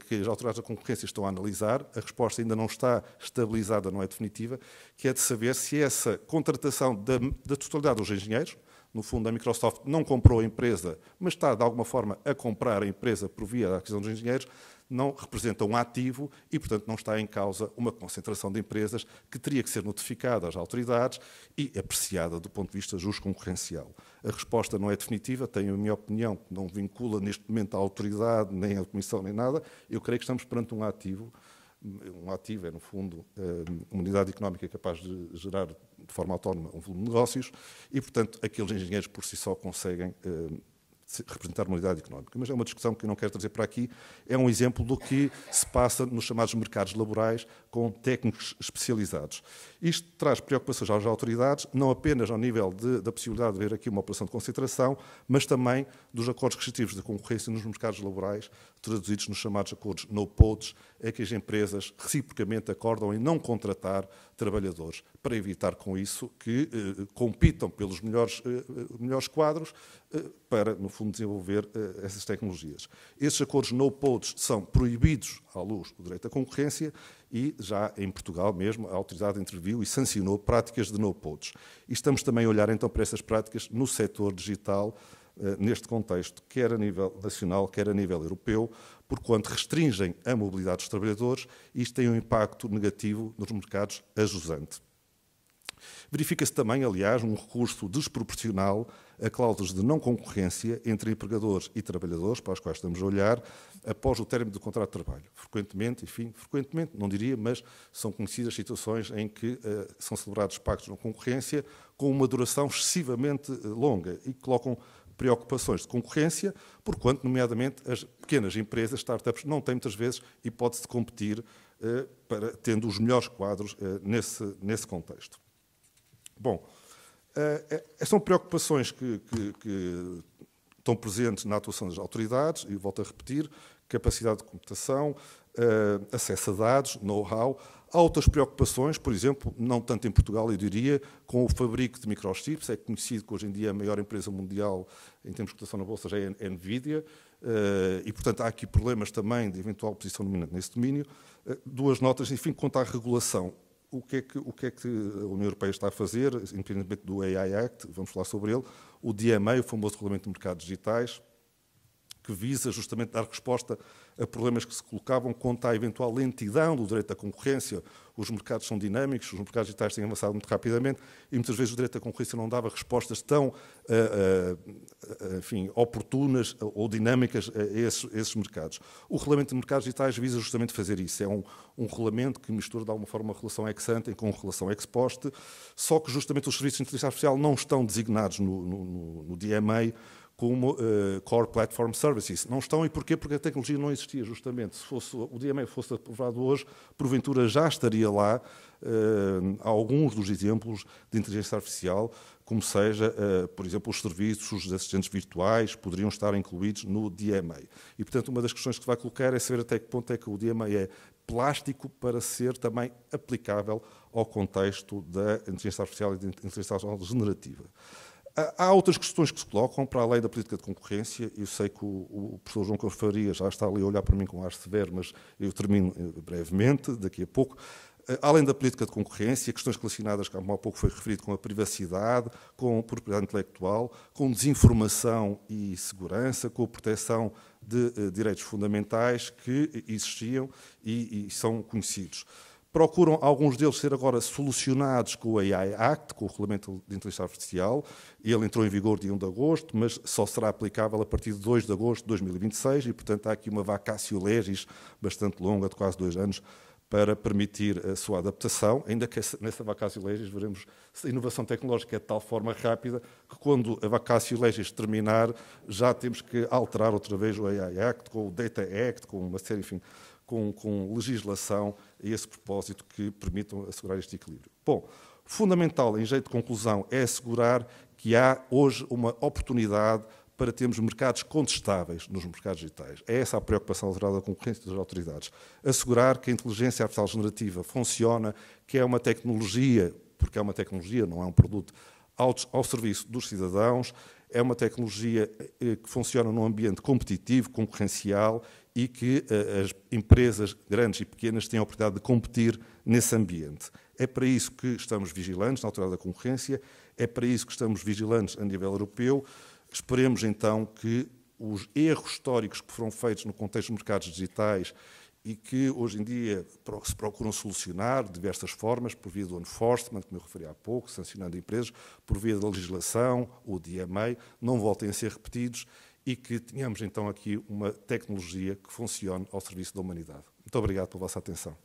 que as autoridades da concorrência estão a analisar, a resposta ainda não está estabilizada, não é definitiva, que é de saber se essa contratação da totalidade dos engenheiros, no fundo a Microsoft não comprou a empresa, mas está, de alguma forma, a comprar a empresa por via da aquisição dos engenheiros, não representa um ativo e, portanto, não está em causa uma concentração de empresas que teria que ser notificada às autoridades e apreciada do ponto de vista justo-concorrencial. A resposta não é definitiva, tenho a minha opinião, que não vincula neste momento a autoridade, nem a Comissão, nem nada. Eu creio que estamos perante um ativo. Um ativo é, no fundo, uma unidade económica capaz de gerar de forma autónoma um volume de negócios e, portanto, aqueles engenheiros por si só conseguem representar uma unidade económica. Mas é uma discussão que eu não quero trazer para aqui. É um exemplo do que se passa nos chamados mercados laborais com técnicos especializados. Isto traz preocupações às autoridades, não apenas ao nível da possibilidade de haver aqui uma operação de concentração, mas também dos acordos restritivos de concorrência nos mercados laborais, traduzidos nos chamados acordos no-poach, é que as empresas reciprocamente acordam em não contratar trabalhadores, para evitar com isso que compitam pelos melhores quadros para, no fundo, desenvolver essas tecnologias. Esses acordos no-poach são proibidos à luz do direito à concorrência e já em Portugal mesmo a autoridade interviu e sancionou práticas de no-poach. E estamos também a olhar então para essas práticas no setor digital, neste contexto, quer a nível nacional, quer a nível europeu, porquanto restringem a mobilidade dos trabalhadores e isto tem um impacto negativo nos mercados a jusante. Verifica-se também, aliás, um recurso desproporcional a cláusulas de não concorrência entre empregadores e trabalhadores, para as quais estamos a olhar, após o término do contrato de trabalho. Frequentemente, não diria, mas são conhecidas situações em que são celebrados pactos de não concorrência com uma duração excessivamente longa e colocam preocupações de concorrência, porquanto, nomeadamente, as pequenas empresas, startups, não têm muitas vezes hipótese de competir tendo os melhores quadros nesse contexto. Bom, são preocupações que estão presentes na atuação das autoridades, e volto a repetir, capacidade de computação, acesso a dados, know-how. Há outras preocupações, por exemplo, não tanto em Portugal, eu diria, com o fabrico de microchips. É conhecido que hoje em dia a maior empresa mundial em termos de cotação na Bolsa já é a NVIDIA, e, portanto, há aqui problemas também de eventual posição dominante nesse domínio. Duas notas, enfim, quanto à regulação. O que é que a União Europeia está a fazer, independentemente do AI Act, vamos falar sobre ele, o DMA, o famoso Regulamento de Mercados Digitais, que visa justamente dar resposta a problemas que se colocavam quanto à eventual lentidão do direito à concorrência. Os mercados são dinâmicos, os mercados digitais têm avançado muito rapidamente e muitas vezes o direito à concorrência não dava respostas tão enfim, oportunas ou dinâmicas a esses mercados. O Regulamento de Mercados Digitais visa justamente fazer isso. É um regulamento que mistura de alguma forma a relação ex ante com a relação ex post, só que justamente os serviços de inteligência artificial não estão designados no DMA como Core Platform Services. Não estão, e porquê? Porque a tecnologia não existia, justamente. Se o DMA fosse aprovado hoje, porventura já estaria lá alguns dos exemplos de inteligência artificial, como seja, por exemplo, os serviços de assistentes virtuais poderiam estar incluídos no DMA. E, portanto, uma das questões que se vai colocar é saber até que ponto é que o DMA é plástico para ser também aplicável ao contexto da inteligência artificial e da inteligência artificial generativa. Há outras questões que se colocam, para além da política de concorrência. Eu sei que o professor João Couto Faria já está ali a olhar para mim com ar severo, mas eu termino brevemente, daqui a pouco. Além da política de concorrência, questões relacionadas, como há pouco foi referido, com a privacidade, com a propriedade intelectual, com desinformação e segurança, com a proteção de direitos fundamentais que existiam e são conhecidos. Procuram alguns deles ser agora solucionados com o AI Act, com o Regulamento de Inteligência Artificial. Ele entrou em vigor dia 1 de agosto, mas só será aplicável a partir de 2 de agosto de 2026 e, portanto, há aqui uma vacatio legis bastante longa, de quase 2 anos, para permitir a sua adaptação, ainda que nessa vacatio legis veremos se a inovação tecnológica é de tal forma rápida que quando a vacatio legis terminar já temos que alterar outra vez o AI Act, com o Data Act, com uma série, enfim, com legislação a esse propósito que permitam assegurar este equilíbrio. Bom, fundamental, em jeito de conclusão, é assegurar que há hoje uma oportunidade para termos mercados contestáveis nos mercados digitais. É essa a preocupação alterada da concorrência das autoridades. Assegurar que a inteligência artificial generativa funciona, que é uma tecnologia, porque é uma tecnologia, não é um produto, ao serviço dos cidadãos, é uma tecnologia que funciona num ambiente competitivo, concorrencial e que as empresas grandes e pequenas têm a oportunidade de competir nesse ambiente. É para isso que estamos vigilantes na Autoridade da Concorrência, é para isso que estamos vigilantes a nível europeu. Esperemos, então, que os erros históricos que foram feitos no contexto dos mercados digitais e que, hoje em dia, se procuram solucionar de diversas formas, por via do enforcement, como eu referi há pouco, sancionando empresas, por via da legislação, o DMA, não voltem a ser repetidos e que tenhamos, então, aqui uma tecnologia que funcione ao serviço da humanidade. Muito obrigado pela vossa atenção.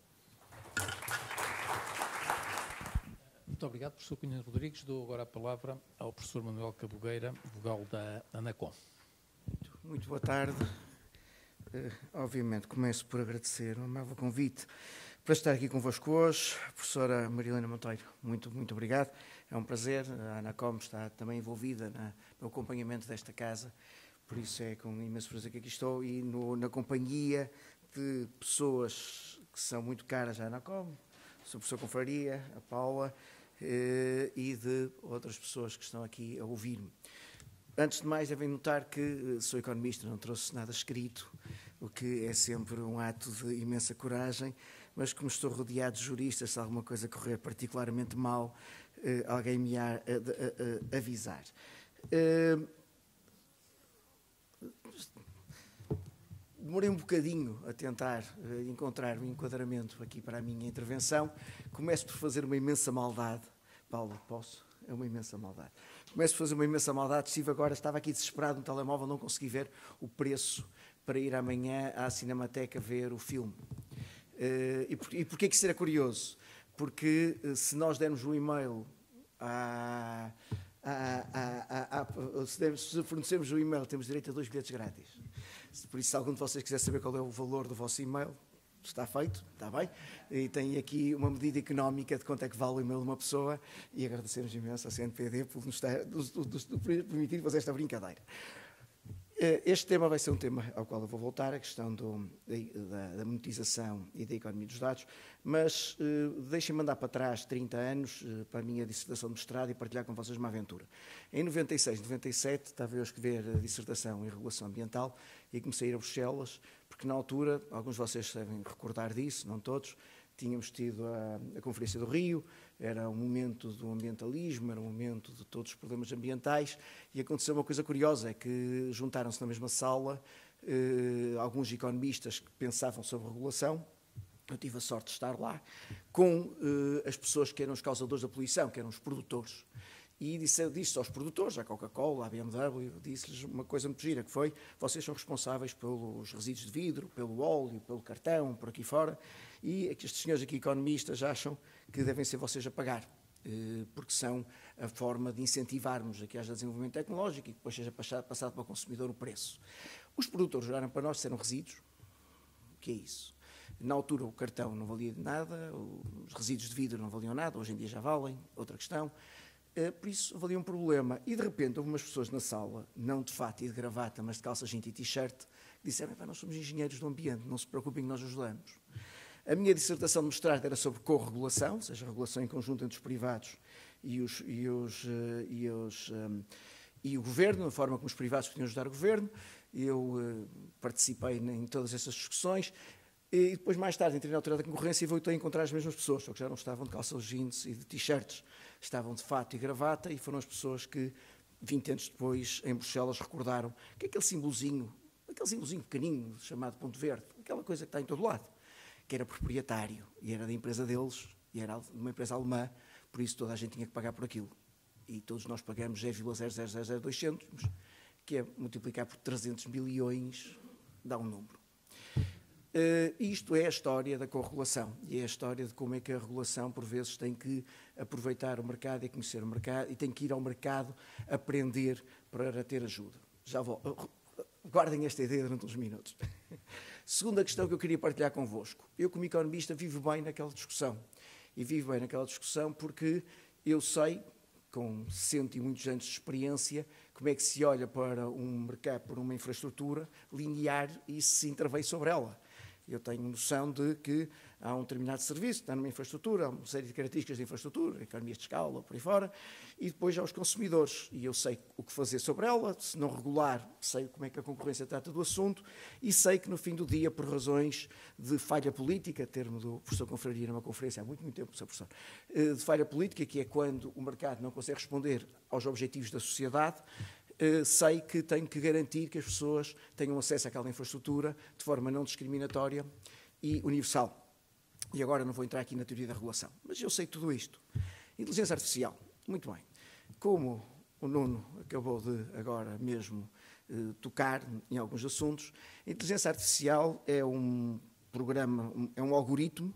Muito obrigado, professor Cunha Rodrigues. Dou agora a palavra ao professor Manuel Cabogueira, vogal da ANACOM. Muito boa tarde. Obviamente, começo por agradecer o amável convite para estar aqui convosco hoje. Professora Marilena Monteiro, muito obrigado. É um prazer. A ANACOM está também envolvida no acompanhamento desta casa, por isso é com imenso prazer que aqui estou e na companhia de pessoas que são muito caras à ANACOM, o professor Confraria, a Paula, e de outras pessoas que estão aqui a ouvir-me. Antes de mais, devem notar que sou economista, não trouxe nada escrito, o que é sempre um ato de imensa coragem, mas como estou rodeado de juristas, se alguma coisa correr particularmente mal, alguém me há de avisar. Demorei um bocadinho a tentar encontrar um enquadramento aqui para a minha intervenção. Começo por fazer uma imensa maldade. Paulo, posso? É uma imensa maldade. Começo por fazer uma imensa maldade. Estava aqui desesperado no telemóvel, não consegui ver o preço para ir amanhã à Cinemateca ver o filme. E porquê que isso era curioso? Porque se nós dermos um e-mail se fornecermos um e-mail, temos direito a 2 bilhetes grátis. Por isso, se algum de vocês quiser saber qual é o valor do vosso e-mail, está feito, está bem? E tem aqui uma medida económica de quanto é que vale o e-mail de uma pessoa e agradecemos imenso à CNPD por nos permitir fazer esta brincadeira. Este tema vai ser um tema ao qual eu vou voltar, a questão da monetização e da economia dos dados, mas deixem-me andar para trás 30 anos para a minha dissertação de mestrado e partilhar com vocês uma aventura. Em 96, 97, estava eu a escrever a dissertação em regulação ambiental e comecei a ir a Bruxelas, porque na altura, alguns de vocês devem recordar disso, não todos, tínhamos tido a Conferência do Rio, era um momento do ambientalismo, era um momento de todos os problemas ambientais, e aconteceu uma coisa curiosa, é que juntaram-se na mesma sala alguns economistas que pensavam sobre regulação. Eu tive a sorte de estar lá com as pessoas que eram os causadores da poluição, que eram os produtores. E disse aos produtores, à Coca-Cola, à BMW, disse-lhes uma coisa muito gira, que foi: vocês são responsáveis pelos resíduos de vidro, pelo óleo, pelo cartão, por aqui fora, e estes senhores aqui economistas acham que devem ser vocês a pagar, porque são a forma de incentivarmos a que haja desenvolvimento tecnológico e que depois seja passado para o consumidor o preço. Os produtores olharam para nós e disseram: resíduos? O que é isso? Na altura o cartão não valia nada, os resíduos de vidro não valiam nada, hoje em dia já valem, outra questão. Por isso valia um problema. E de repente houve umas pessoas na sala, não de fato e de gravata, mas de calça jeans e t-shirt, que disseram: nós somos engenheiros do ambiente, não se preocupem que nós ajudamos. A minha dissertação de mestrado era sobre corregulação, ou seja, a regulação em conjunto entre os privados e o governo, a forma como os privados podiam ajudar o governo. Eu participei em todas essas discussões. E depois, mais tarde, entrei na Autoridade da Concorrência e voltei a encontrar as mesmas pessoas, só que já não estavam de calça jeans e de t-shirts, estavam de fato e gravata, e foram as pessoas que, 20 anos depois, em Bruxelas, recordaram que aquele símbolozinho pequenino, chamado ponto verde, aquela coisa que está em todo lado, que era proprietário, e era da empresa deles, e era uma empresa alemã, por isso toda a gente tinha que pagar por aquilo. E todos nós pagamos 0,00002 cêntimos, que é multiplicar por 300 bilhões, dá um número. Isto é a história da corregulação e é a história de como é que a regulação, por vezes, tem que aproveitar o mercado e conhecer o mercado e tem que ir ao mercado aprender para ter ajuda. Já vou. Guardem esta ideia durante uns minutos. Segunda questão que eu queria partilhar convosco. Eu, como economista, vivo bem naquela discussão. E vivo bem naquela discussão porque eu sei, com 100 e muitos anos de experiência, como é que se olha para um mercado, para uma infraestrutura linear e se intervém sobre ela. Eu tenho noção de que há um determinado serviço, está numa infraestrutura, há uma série de características de infraestrutura, economias de escala, por aí fora, e depois há os consumidores. E eu sei o que fazer sobre ela, se não regular, sei como é que a concorrência trata do assunto, e sei que no fim do dia, por razões de falha política, termo do professor Confraria numa conferência há muito tempo, professor, de falha política, que é quando o mercado não consegue responder aos objetivos da sociedade, sei que tenho que garantir que as pessoas tenham acesso àquela infraestrutura de forma não discriminatória e universal. E agora não vou entrar aqui na teoria da regulação, mas eu sei tudo isto. Inteligência artificial, muito bem. Como o Nuno acabou de agora mesmo tocar em alguns assuntos, a inteligência artificial é um programa, é um algoritmo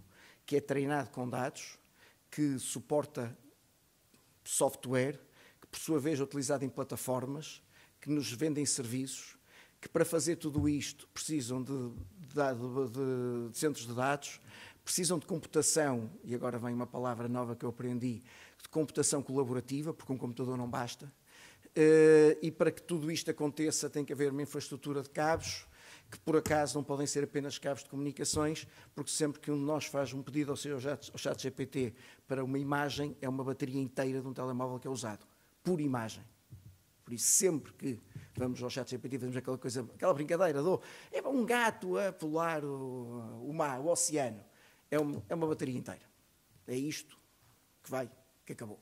que é treinado com dados, que suporta software, por sua vez, é utilizado em plataformas que nos vendem serviços, que para fazer tudo isto precisam de centros de dados, precisam de computação, e agora vem uma palavra nova que eu aprendi, de computação colaborativa, porque um computador não basta, e para que tudo isto aconteça tem que haver uma infraestrutura de cabos, que por acaso não podem ser apenas cabos de comunicações, porque sempre que um de nós faz um pedido ao chat GPT para uma imagem, é uma bateria inteira de um telemóvel que é usado. Por imagem. Por isso, sempre que vamos ao chat GPT, fazemos aquela brincadeira é um gato a pular o mar, o oceano. É uma bateria inteira. É isto que acabou.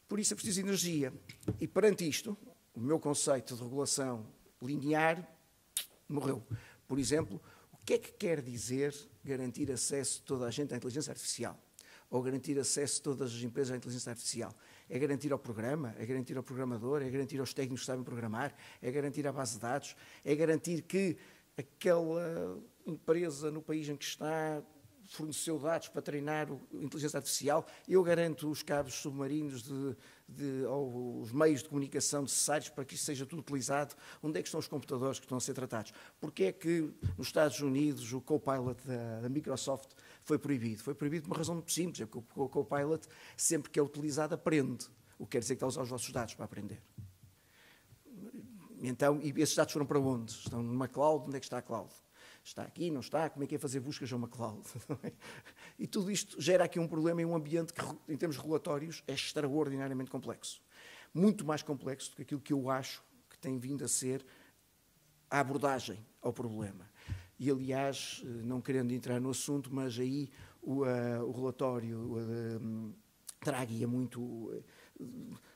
Por isso é preciso energia. E perante isto, o meu conceito de regulação linear morreu. Por exemplo, o que é que quer dizer garantir acesso de toda a gente à inteligência artificial? Ou garantir acesso de todas as empresas à inteligência artificial? É garantir ao programa? É garantir ao programador? É garantir aos técnicos que sabem programar? É garantir à base de dados? É garantir que aquela empresa no país em que está forneceu dados para treinar a inteligência artificial? Eu garanto os cabos submarinos ou os meios de comunicação necessários para que isso seja tudo utilizado? Onde é que estão os computadores que estão a ser tratados? Porquê é que nos Estados Unidos o Copilot da Microsoft foi proibido? Foi proibido por uma razão muito simples, é porque o Copilot, sempre que é utilizado, aprende. O que quer dizer que está a usar os vossos dados para aprender. Então, e esses dados foram para onde? Estão numa cloud? Onde é que está a cloud? Está aqui, não está? Como é que é fazer buscas a uma cloud? E tudo isto gera aqui um problema em um ambiente que, em termos regulatórios, é extraordinariamente complexo. Muito mais complexo do que aquilo que eu acho que tem vindo a ser a abordagem ao problema. E, aliás, não querendo entrar no assunto, mas aí o relatório Draghi é muito...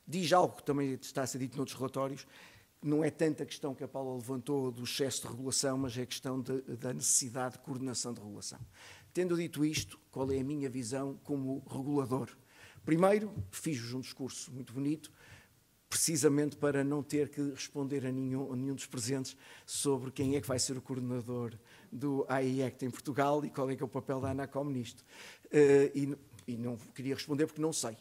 diz algo que também está a ser dito noutros relatórios, não é tanta a questão que a Paula levantou do excesso de regulação, mas é a questão da necessidade de coordenação de regulação. Tendo dito isto, qual é a minha visão como regulador? Primeiro, fiz-vos um discurso muito bonito, precisamente para não ter que responder a nenhum dos presentes sobre quem é que vai ser o coordenador do AIECT em Portugal e qual é que é o papel da ANACOM nisto. E não queria responder porque não sei.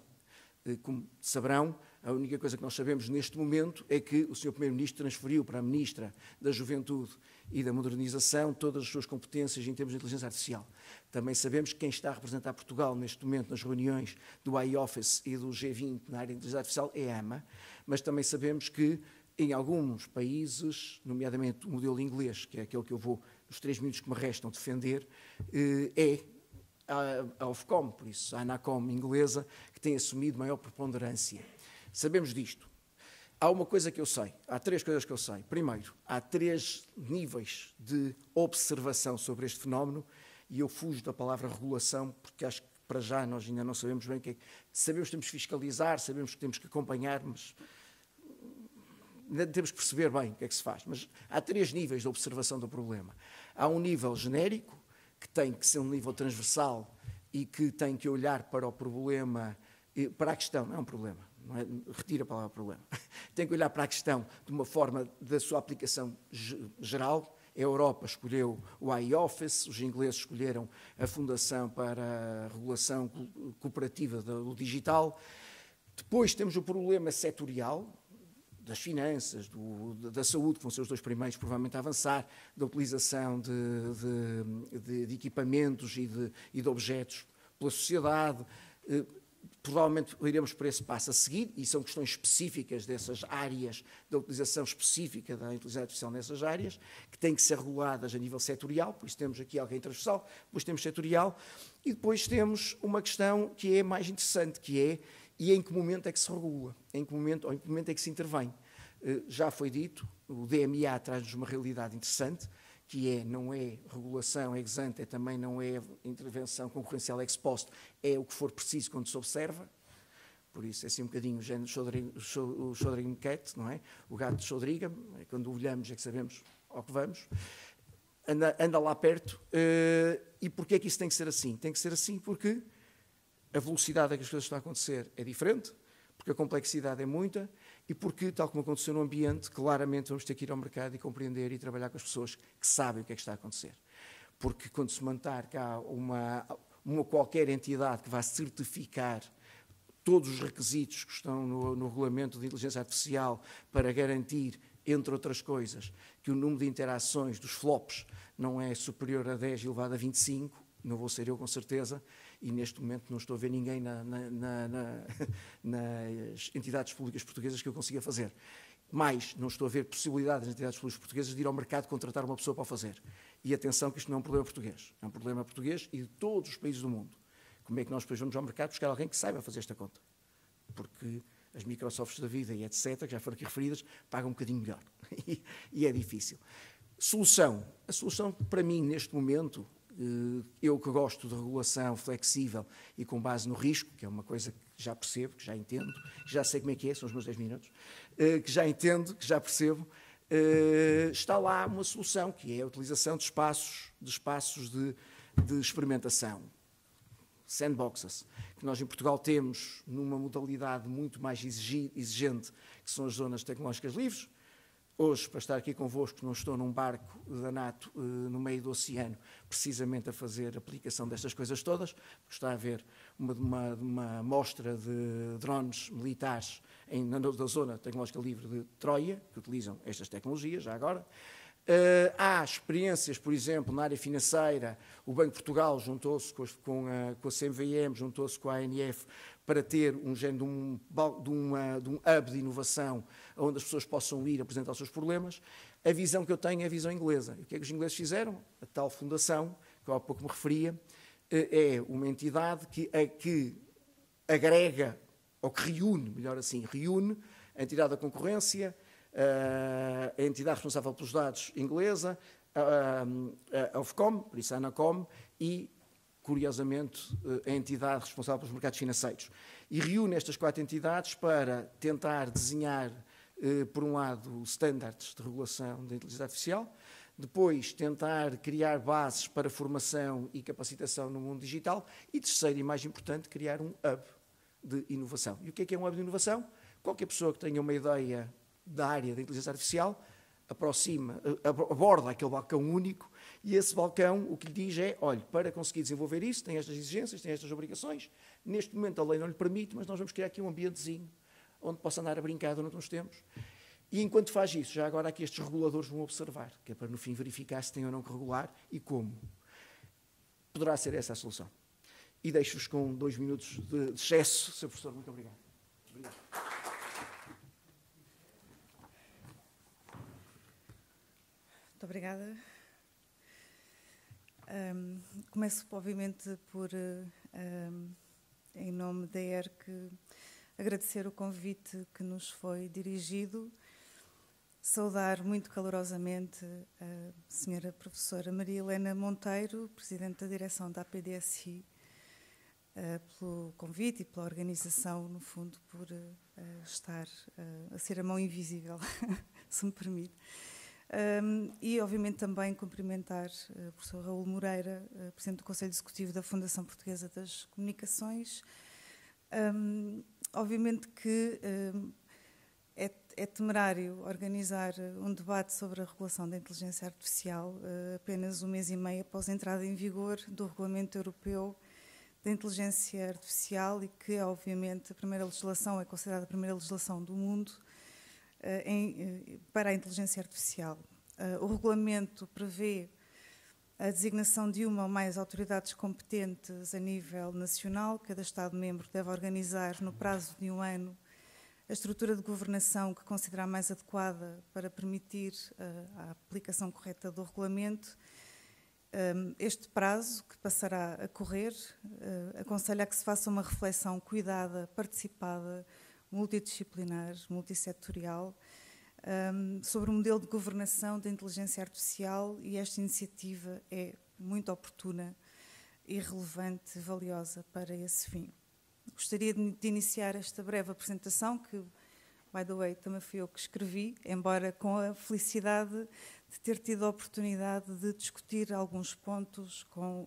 Como saberão, a única coisa que nós sabemos neste momento é que o Sr. Primeiro-Ministro transferiu para a Ministra da Juventude e da Modernização todas as suas competências em termos de inteligência artificial. Também sabemos que quem está a representar Portugal neste momento nas reuniões do iOffice e do G20 na área de inteligência artificial é a AMA, mas também sabemos que em alguns países, nomeadamente o modelo inglês, que é aquele que eu vou, nos 3 minutos que me restam, defender, é a Ofcom, por isso a ANACOM inglesa, que tem assumido maior preponderância. Sabemos disto. Há uma coisa que eu sei, há 3 coisas que eu sei. Primeiro, há 3 níveis de observação sobre este fenómeno e eu fujo da palavra regulação porque acho que para já nós ainda não sabemos bem o que é. Sabemos que temos que fiscalizar, sabemos que temos que acompanhar, mas ainda temos que perceber bem o que é que se faz. Mas há 3 níveis de observação do problema. Há um nível genérico, que tem que ser um nível transversal e que tem que olhar para o problema, para a questão, não é um problema, não é, retira a palavra problema, tem que olhar para a questão de uma forma da sua aplicação geral. A Europa escolheu o iOffice, os ingleses escolheram a Fundação para a Regulação Cooperativa do Digital. Depois temos o problema setorial, das finanças, da saúde, que vão ser os 2 primeiros provavelmente a avançar, da utilização de equipamentos e de objetos pela sociedade. Provavelmente iremos por esse passo a seguir, e são questões específicas dessas áreas, da utilização específica da inteligência artificial nessas áreas, que têm que ser reguladas a nível setorial, por isso temos aqui alguém transversal, depois temos setorial, e depois temos uma questão que é mais interessante, que é, e em que momento é que se regula? Em que momento é que se intervém? Já foi dito, o DMA traz-nos uma realidade interessante, que não é regulação ex ante, também não é intervenção concorrencial ex post, é o que for preciso quando se observa. Por isso é assim um bocadinho o género o Shodringham Cat, não é? O gato de Shodringham, quando olhamos é que sabemos ao que vamos. Anda lá perto. E porquê é que isso tem que ser assim? Tem que ser assim porque a velocidade a que as coisas estão a acontecer é diferente, porque a complexidade é muita e porque, tal como aconteceu no ambiente, claramente vamos ter que ir ao mercado e compreender e trabalhar com as pessoas que sabem o que é que está a acontecer. Porque quando se montar cá uma qualquer entidade que vá certificar todos os requisitos que estão no regulamento de inteligência artificial para garantir, entre outras coisas, que o número de interações dos flops não é superior a 10 elevado a 25, não vou ser eu com certeza, e neste momento não estou a ver ninguém nas entidades públicas portuguesas que eu consiga fazer. Mas não estou a ver possibilidades nas entidades públicas portuguesas de ir ao mercado contratar uma pessoa para o fazer. E atenção que isto não é um problema português, é um problema português e de todos os países do mundo. Como é que nós depois vamos ao mercado buscar alguém que saiba fazer esta conta? Porque as Microsofts da vida e etc., que já foram aqui referidas, pagam um bocadinho melhor. E é difícil. Solução. A solução, para mim, neste momento, eu que gosto de regulação flexível e com base no risco, que é uma coisa que já percebo, que já entendo, já sei como é que é, são os meus 10 minutos, que já entendo, que já percebo, está lá uma solução, que é a utilização de espaços de experimentação, sandboxes, que nós em Portugal temos numa modalidade muito mais exigente, que são as zonas tecnológicas livres. Hoje, para estar aqui convosco, não estou num barco da NATO no meio do oceano, precisamente a fazer aplicação destas coisas todas, porque está a haver uma mostra de drones militares na zona tecnológica livre de Troia, que utilizam estas tecnologias, já agora. Há experiências, por exemplo, na área financeira, o Banco de Portugal juntou-se com a CMVM, juntou-se com a ANF, para ter um género de um hub de inovação onde as pessoas possam ir apresentar os seus problemas. A visão que eu tenho é a visão inglesa. E o que é que os ingleses fizeram? A tal fundação, que eu há pouco me referia, é uma entidade que agrega, ou que reúne, melhor assim, reúne a entidade da concorrência, a entidade responsável pelos dados inglesa, a Ofcom, por isso a ANACOM, e, curiosamente, a entidade responsável pelos mercados financeiros. E reúne estas 4 entidades para tentar desenhar por um lado, standards de regulação da inteligência artificial, depois tentar criar bases para formação e capacitação no mundo digital e, terceiro e mais importante, criar um hub de inovação. E o que é um hub de inovação? Qualquer pessoa que tenha uma ideia da área da inteligência artificial aborda aquele balcão único e esse balcão o que lhe diz é, olha, para conseguir desenvolver isso, tem estas exigências, tem estas obrigações, neste momento a lei não lhe permite, mas nós vamos criar aqui um ambientezinho onde possa andar a brincar durante uns tempos. E enquanto faz isso, já agora aqui estes reguladores vão observar, que é para no fim verificar se tem ou não que regular e como. Poderá ser essa a solução. E deixo-vos com 2 minutos de excesso, Sr. Professor. Muito obrigado. Obrigado. Muito obrigada. Começo, obviamente, por, em nome da ERC, agradecer o convite que nos foi dirigido, saudar muito calorosamente a senhora professora Maria Helena Monteiro, Presidente da Direção da APDSI, pelo convite e pela organização, no fundo, por estar a ser a mão invisível, se me permite. E, obviamente, também cumprimentar o professor Raul Moreira, Presidente do Conselho Executivo da Fundação Portuguesa das Comunicações. Obviamente que é temerário organizar um debate sobre a regulação da inteligência artificial apenas 1 mês e meio após a entrada em vigor do Regulamento Europeu da Inteligência Artificial e que, obviamente, a primeira legislação é considerada a primeira legislação do mundo para a inteligência artificial. O regulamento prevê a designação de uma ou mais autoridades competentes a nível nacional. Cada Estado-membro deve organizar, no prazo de 1 ano, a estrutura de governação que considerar mais adequada para permitir a aplicação correta do regulamento. Este prazo, que passará a correr, aconselha a que se faça uma reflexão cuidada, participada, multidisciplinar, multissetorial, sobre o modelo de governação da inteligência artificial, e esta iniciativa é muito oportuna e relevante, valiosa para esse fim. Gostaria de iniciar esta breve apresentação, que, by the way, também fui eu que escrevi, embora com a felicidade de ter tido a oportunidade de discutir alguns pontos com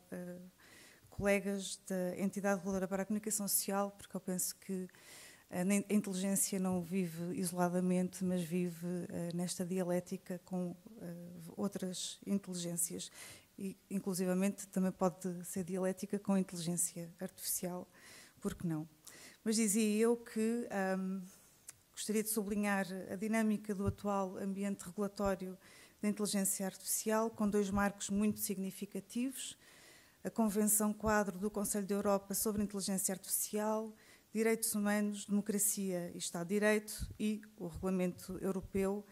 colegas da Entidade Reguladora para a Comunicação Social, porque eu penso que a inteligência não vive isoladamente, mas vive nesta dialética com outras inteligências. E, inclusivamente, também pode ser dialética com a inteligência artificial, por que não? Mas dizia eu que gostaria de sublinhar a dinâmica do atual ambiente regulatório da inteligência artificial, com 2 marcos muito significativos: a Convenção Quadro do Conselho da Europa sobre a Inteligência Artificial, Direitos Humanos, Democracia e Estado de Direito, e o Regulamento Europeu,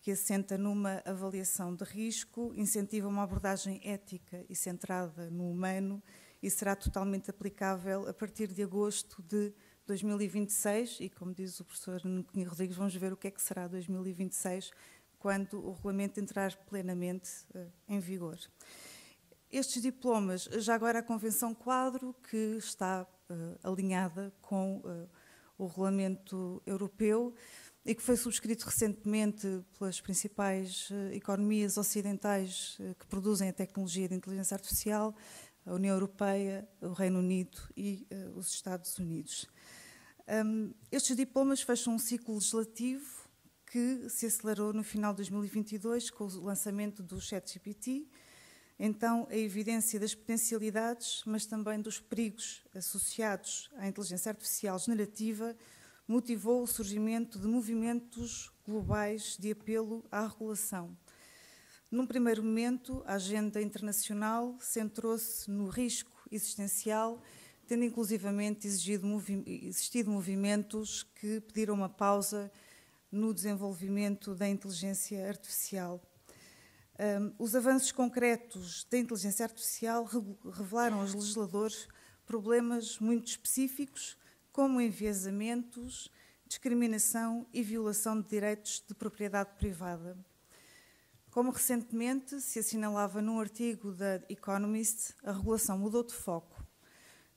que assenta numa avaliação de risco, incentiva uma abordagem ética e centrada no humano e será totalmente aplicável a partir de agosto de 2026, e, como diz o professor Nuno Cunha Rodrigues, vamos ver o que é que será 2026, quando o regulamento entrar plenamente em vigor. Estes diplomas, já agora a Convenção Quadro, que está alinhada com o Regulamento Europeu e que foi subscrito recentemente pelas principais economias ocidentais que produzem a tecnologia de inteligência artificial, a União Europeia, o Reino Unido e os Estados Unidos. Estes diplomas fecham um ciclo legislativo que se acelerou no final de 2022 com o lançamento do ChatGPT. Então, a evidência das potencialidades, mas também dos perigos associados à inteligência artificial generativa, motivou o surgimento de movimentos globais de apelo à regulação. Num primeiro momento, a agenda internacional centrou-se no risco existencial, tendo inclusivamente existido movimentos que pediram uma pausa no desenvolvimento da inteligência artificial. Os avanços concretos da inteligência artificial revelaram aos legisladores problemas muito específicos, como enviesamentos, discriminação e violação de direitos de propriedade privada. Como recentemente se assinalava num artigo da Economist, a regulação mudou de foco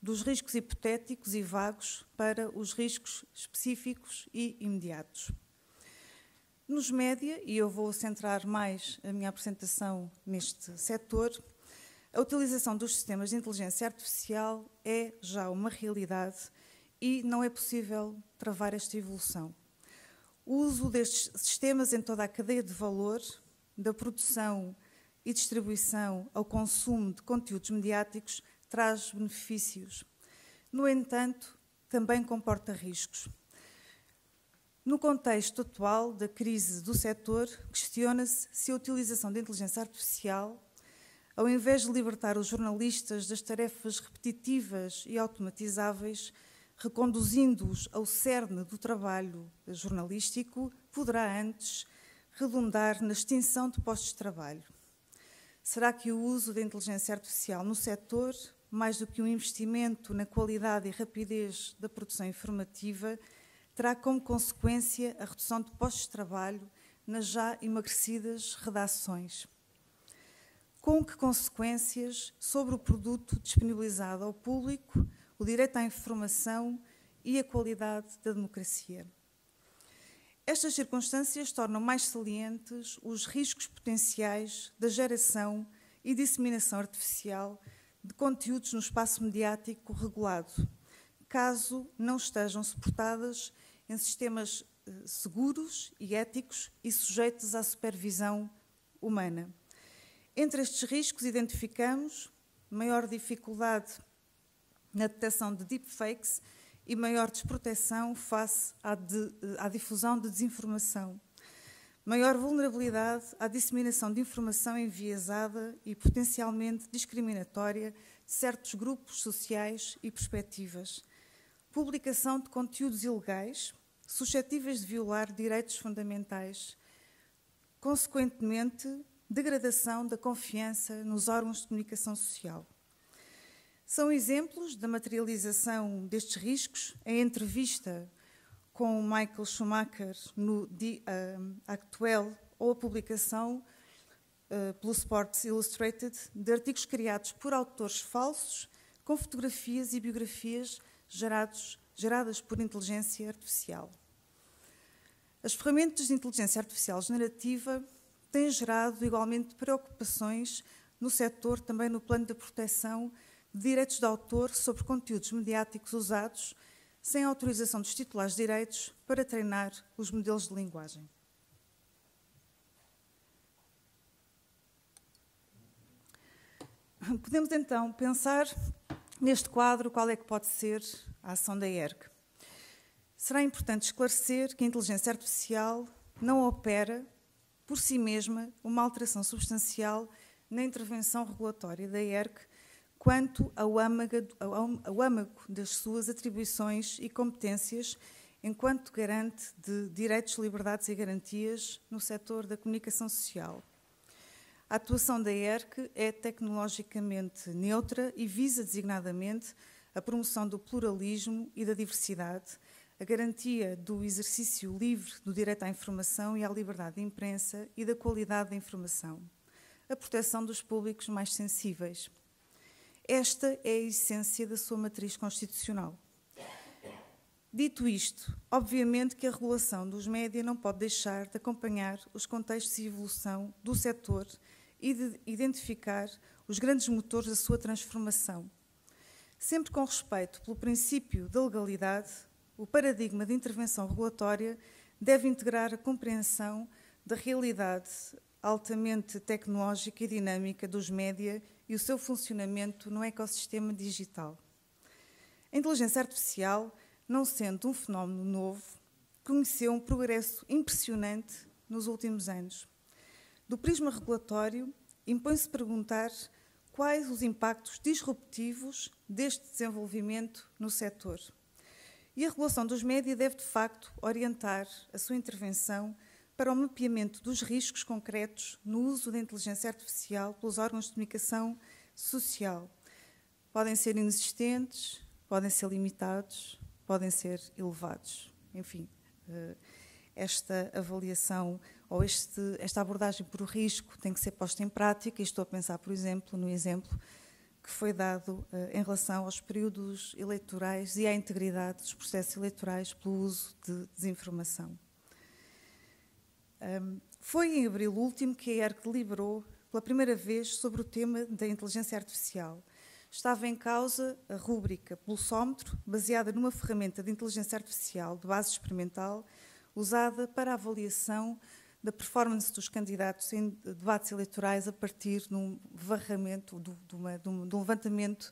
dos riscos hipotéticos e vagos para os riscos específicos e imediatos. Nos média, e eu vou centrar mais a minha apresentação neste setor, a utilização dos sistemas de inteligência artificial é já uma realidade e não é possível travar esta evolução. O uso destes sistemas em toda a cadeia de valor, da produção e distribuição ao consumo de conteúdos mediáticos, traz benefícios. No entanto, também comporta riscos. No contexto atual da crise do setor, questiona-se se a utilização da inteligência artificial, ao invés de libertar os jornalistas das tarefas repetitivas e automatizáveis, reconduzindo-os ao cerne do trabalho jornalístico, poderá antes redundar na extinção de postos de trabalho. Será que o uso da inteligência artificial no setor, mais do que um investimento na qualidade e rapidez da produção informativa, terá como consequência a redução de postos de trabalho nas já emagrecidas redações? Com que consequências sobre o produto disponibilizado ao público, o direito à informação e a qualidade da democracia? Estas circunstâncias tornam mais salientes os riscos potenciais da geração e disseminação artificial de conteúdos no espaço mediático regulado, caso não estejam suportadas em sistemas seguros e éticos e sujeitos à supervisão humana. Entre estes riscos identificamos maior dificuldade na detecção de deepfakes e maior desproteção face à difusão de desinformação, maior vulnerabilidade à disseminação de informação enviesada e potencialmente discriminatória de certos grupos sociais e perspectivas, publicação de conteúdos ilegais suscetíveis de violar direitos fundamentais, consequentemente, degradação da confiança nos órgãos de comunicação social. São exemplos da materialização destes riscos a entrevista com Michael Schumacher no The Actuel ou a publicação pelo Sports Illustrated de artigos criados por autores falsos com fotografias e biografias geradas por inteligência artificial. As ferramentas de inteligência artificial generativa têm gerado igualmente preocupações no setor, também no plano da proteção de direitos de autor sobre conteúdos mediáticos usados sem autorização dos titulares de direitos para treinar os modelos de linguagem. Podemos então pensar neste quadro qual é que pode ser a ação da ERC. Será importante esclarecer que a inteligência artificial não opera por si mesma uma alteração substancial na intervenção regulatória da ERC quanto ao âmago das suas atribuições e competências enquanto garante de direitos, liberdades e garantias no setor da comunicação social. A atuação da ERC é tecnologicamente neutra e visa designadamente a promoção do pluralismo e da diversidade, a garantia do exercício livre do direito à informação e à liberdade de imprensa e da qualidade da informação, a proteção dos públicos mais sensíveis. Esta é a essência da sua matriz constitucional. Dito isto, obviamente que a regulação dos média não pode deixar de acompanhar os contextos e evolução do setor e de identificar os grandes motores da sua transformação. Sempre com respeito pelo princípio da legalidade, o paradigma de intervenção regulatória deve integrar a compreensão da realidade altamente tecnológica e dinâmica dos média e o seu funcionamento no ecossistema digital. A inteligência artificial, não sendo um fenómeno novo, conheceu um progresso impressionante nos últimos anos. Do prisma regulatório, impõe-se perguntar quais os impactos disruptivos deste desenvolvimento no setor. E a regulação dos média deve, de facto, orientar a sua intervenção para o mapeamento dos riscos concretos no uso da inteligência artificial pelos órgãos de comunicação social. Podem ser inexistentes, podem ser limitados, podem ser elevados. Enfim, esta avaliação ou esta abordagem por risco tem que ser posta em prática, e estou a pensar, por exemplo, no exemplo que foi dado em relação aos períodos eleitorais e à integridade dos processos eleitorais pelo uso de desinformação. Foi em abril último que a ERC deliberou pela primeira vez sobre o tema da inteligência artificial. Estava em causa a rúbrica Pulsómetro, baseada numa ferramenta de inteligência artificial de base experimental, usada para a avaliação da performance dos candidatos em debates eleitorais a partir de um varramento, de um levantamento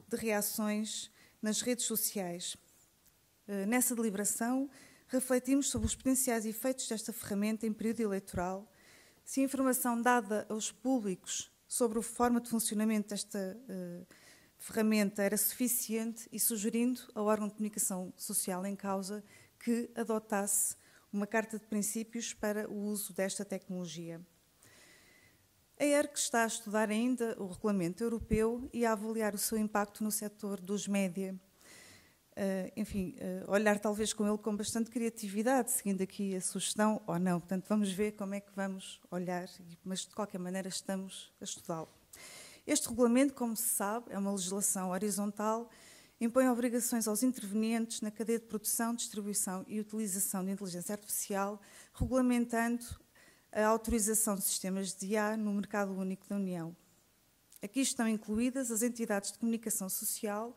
de reações nas redes sociais. Nessa deliberação, refletimos sobre os potenciais efeitos desta ferramenta em período eleitoral, se a informação dada aos públicos sobre a forma de funcionamento desta ferramenta era suficiente e sugerindo ao órgão de comunicação social em causa que adotasse uma carta de princípios para o uso desta tecnologia. A ERC está a estudar ainda o regulamento europeu e a avaliar o seu impacto no setor dos média. Olhar talvez com ele com bastante criatividade, seguindo aqui a sugestão ou não. Portanto, vamos ver como é que vamos olhar, mas de qualquer maneira estamos a estudá-lo. Este regulamento, como se sabe, é uma legislação horizontal, impõe obrigações aos intervenientes na cadeia de produção, distribuição e utilização de inteligência artificial, regulamentando a autorização de sistemas de IA no mercado único da União. Aqui estão incluídas as entidades de comunicação social,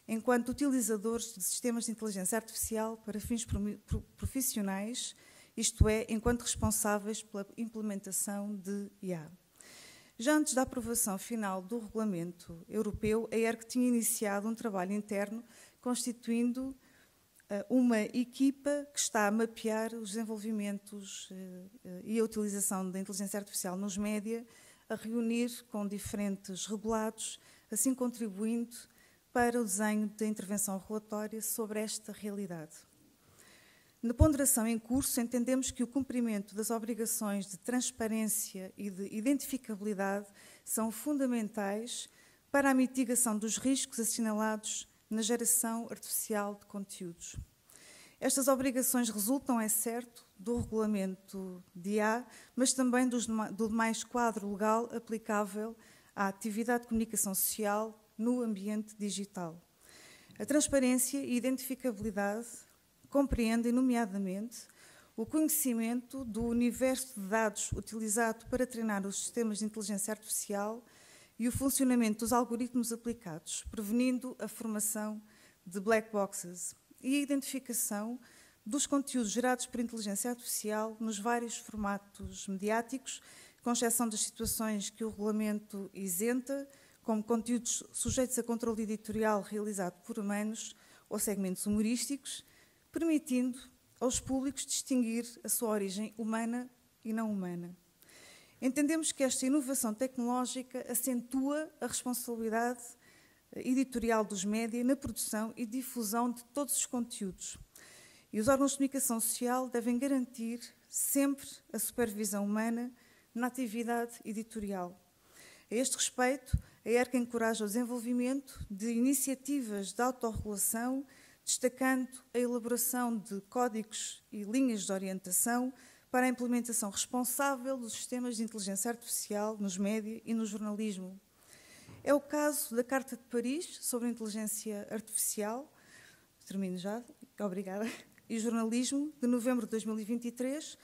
enquanto utilizadores de sistemas de inteligência artificial para fins profissionais, isto é, enquanto responsáveis pela implementação de IA. Já antes da aprovação final do regulamento europeu, a ERC tinha iniciado um trabalho interno constituindo uma equipa que está a mapear os desenvolvimentos e a utilização da inteligência artificial nos média, a reunir com diferentes regulados, assim contribuindo para o desenho da intervenção regulatória sobre esta realidade. Na ponderação em curso, entendemos que o cumprimento das obrigações de transparência e de identificabilidade são fundamentais para a mitigação dos riscos assinalados na geração artificial de conteúdos. Estas obrigações resultam, é certo, do regulamento de IA, mas também do demais quadro legal aplicável à atividade de comunicação social no ambiente digital. A transparência e identificabilidade compreendem, nomeadamente, o conhecimento do universo de dados utilizado para treinar os sistemas de inteligência artificial e o funcionamento dos algoritmos aplicados, prevenindo a formação de black boxes e a identificação dos conteúdos gerados por inteligência artificial nos vários formatos mediáticos, com exceção das situações que o regulamento isenta, como conteúdos sujeitos a controle editorial realizado por humanos ou segmentos humorísticos, permitindo aos públicos distinguir a sua origem humana e não humana. Entendemos que esta inovação tecnológica acentua a responsabilidade editorial dos média na produção e difusão de todos os conteúdos. E os órgãos de comunicação social devem garantir sempre a supervisão humana na atividade editorial. A este respeito, a ERC encoraja o desenvolvimento de iniciativas de autorregulação, destacando a elaboração de códigos e linhas de orientação para a implementação responsável dos sistemas de inteligência artificial nos média e no jornalismo. É o caso da Carta de Paris sobre a inteligência artificial, termino já, obrigada, e jornalismo, de novembro de 2023,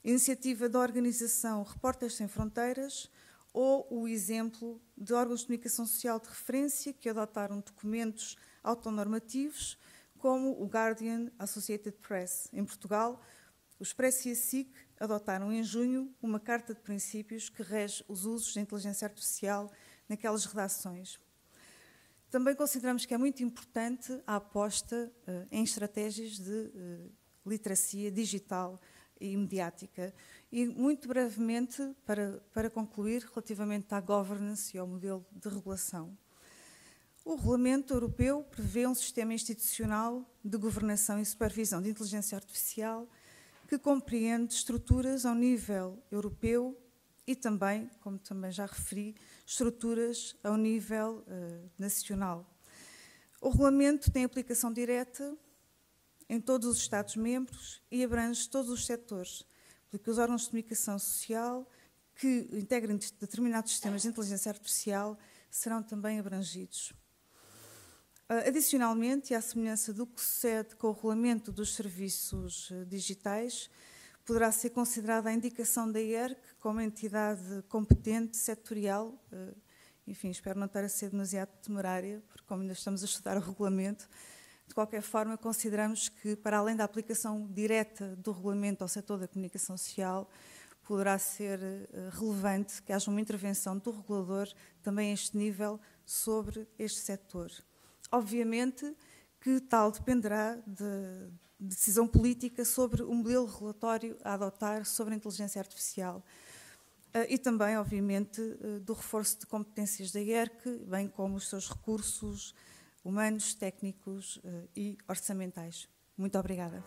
iniciativa da organização Repórteres Sem Fronteiras, ou o exemplo de órgãos de comunicação social de referência que adotaram documentos autonormativos, como o Guardian, Associated Press. Em Portugal, o Expresso e a SIC adotaram em junho uma carta de princípios que rege os usos da inteligência artificial naquelas redações. Também consideramos que é muito importante a aposta em estratégias de literacia digital e mediática. E, muito brevemente, para concluir, relativamente à governance e ao modelo de regulação. O Regulamento Europeu prevê um sistema institucional de governação e supervisão de inteligência artificial que compreende estruturas ao nível europeu e também, como também já referi, estruturas ao nível nacional. O regulamento tem aplicação direta em todos os Estados-membros e abrange todos os setores, porque os órgãos de comunicação social que integrem determinados sistemas de inteligência artificial serão também abrangidos. Adicionalmente, e à semelhança do que sucede com o regulamento dos serviços digitais, poderá ser considerada a indicação da IERC como entidade competente, setorial. Enfim, espero não estar a ser demasiado temerária, porque como ainda estamos a estudar o regulamento, de qualquer forma, consideramos que, para além da aplicação direta do regulamento ao setor da comunicação social, poderá ser relevante que haja uma intervenção do regulador também a este nível sobre este setor. Obviamente que tal dependerá de decisão política sobre o modelo regulatório a adotar sobre a inteligência artificial e também, obviamente, do reforço de competências da IERC, bem como os seus recursos humanos, técnicos e orçamentais. Muito obrigada.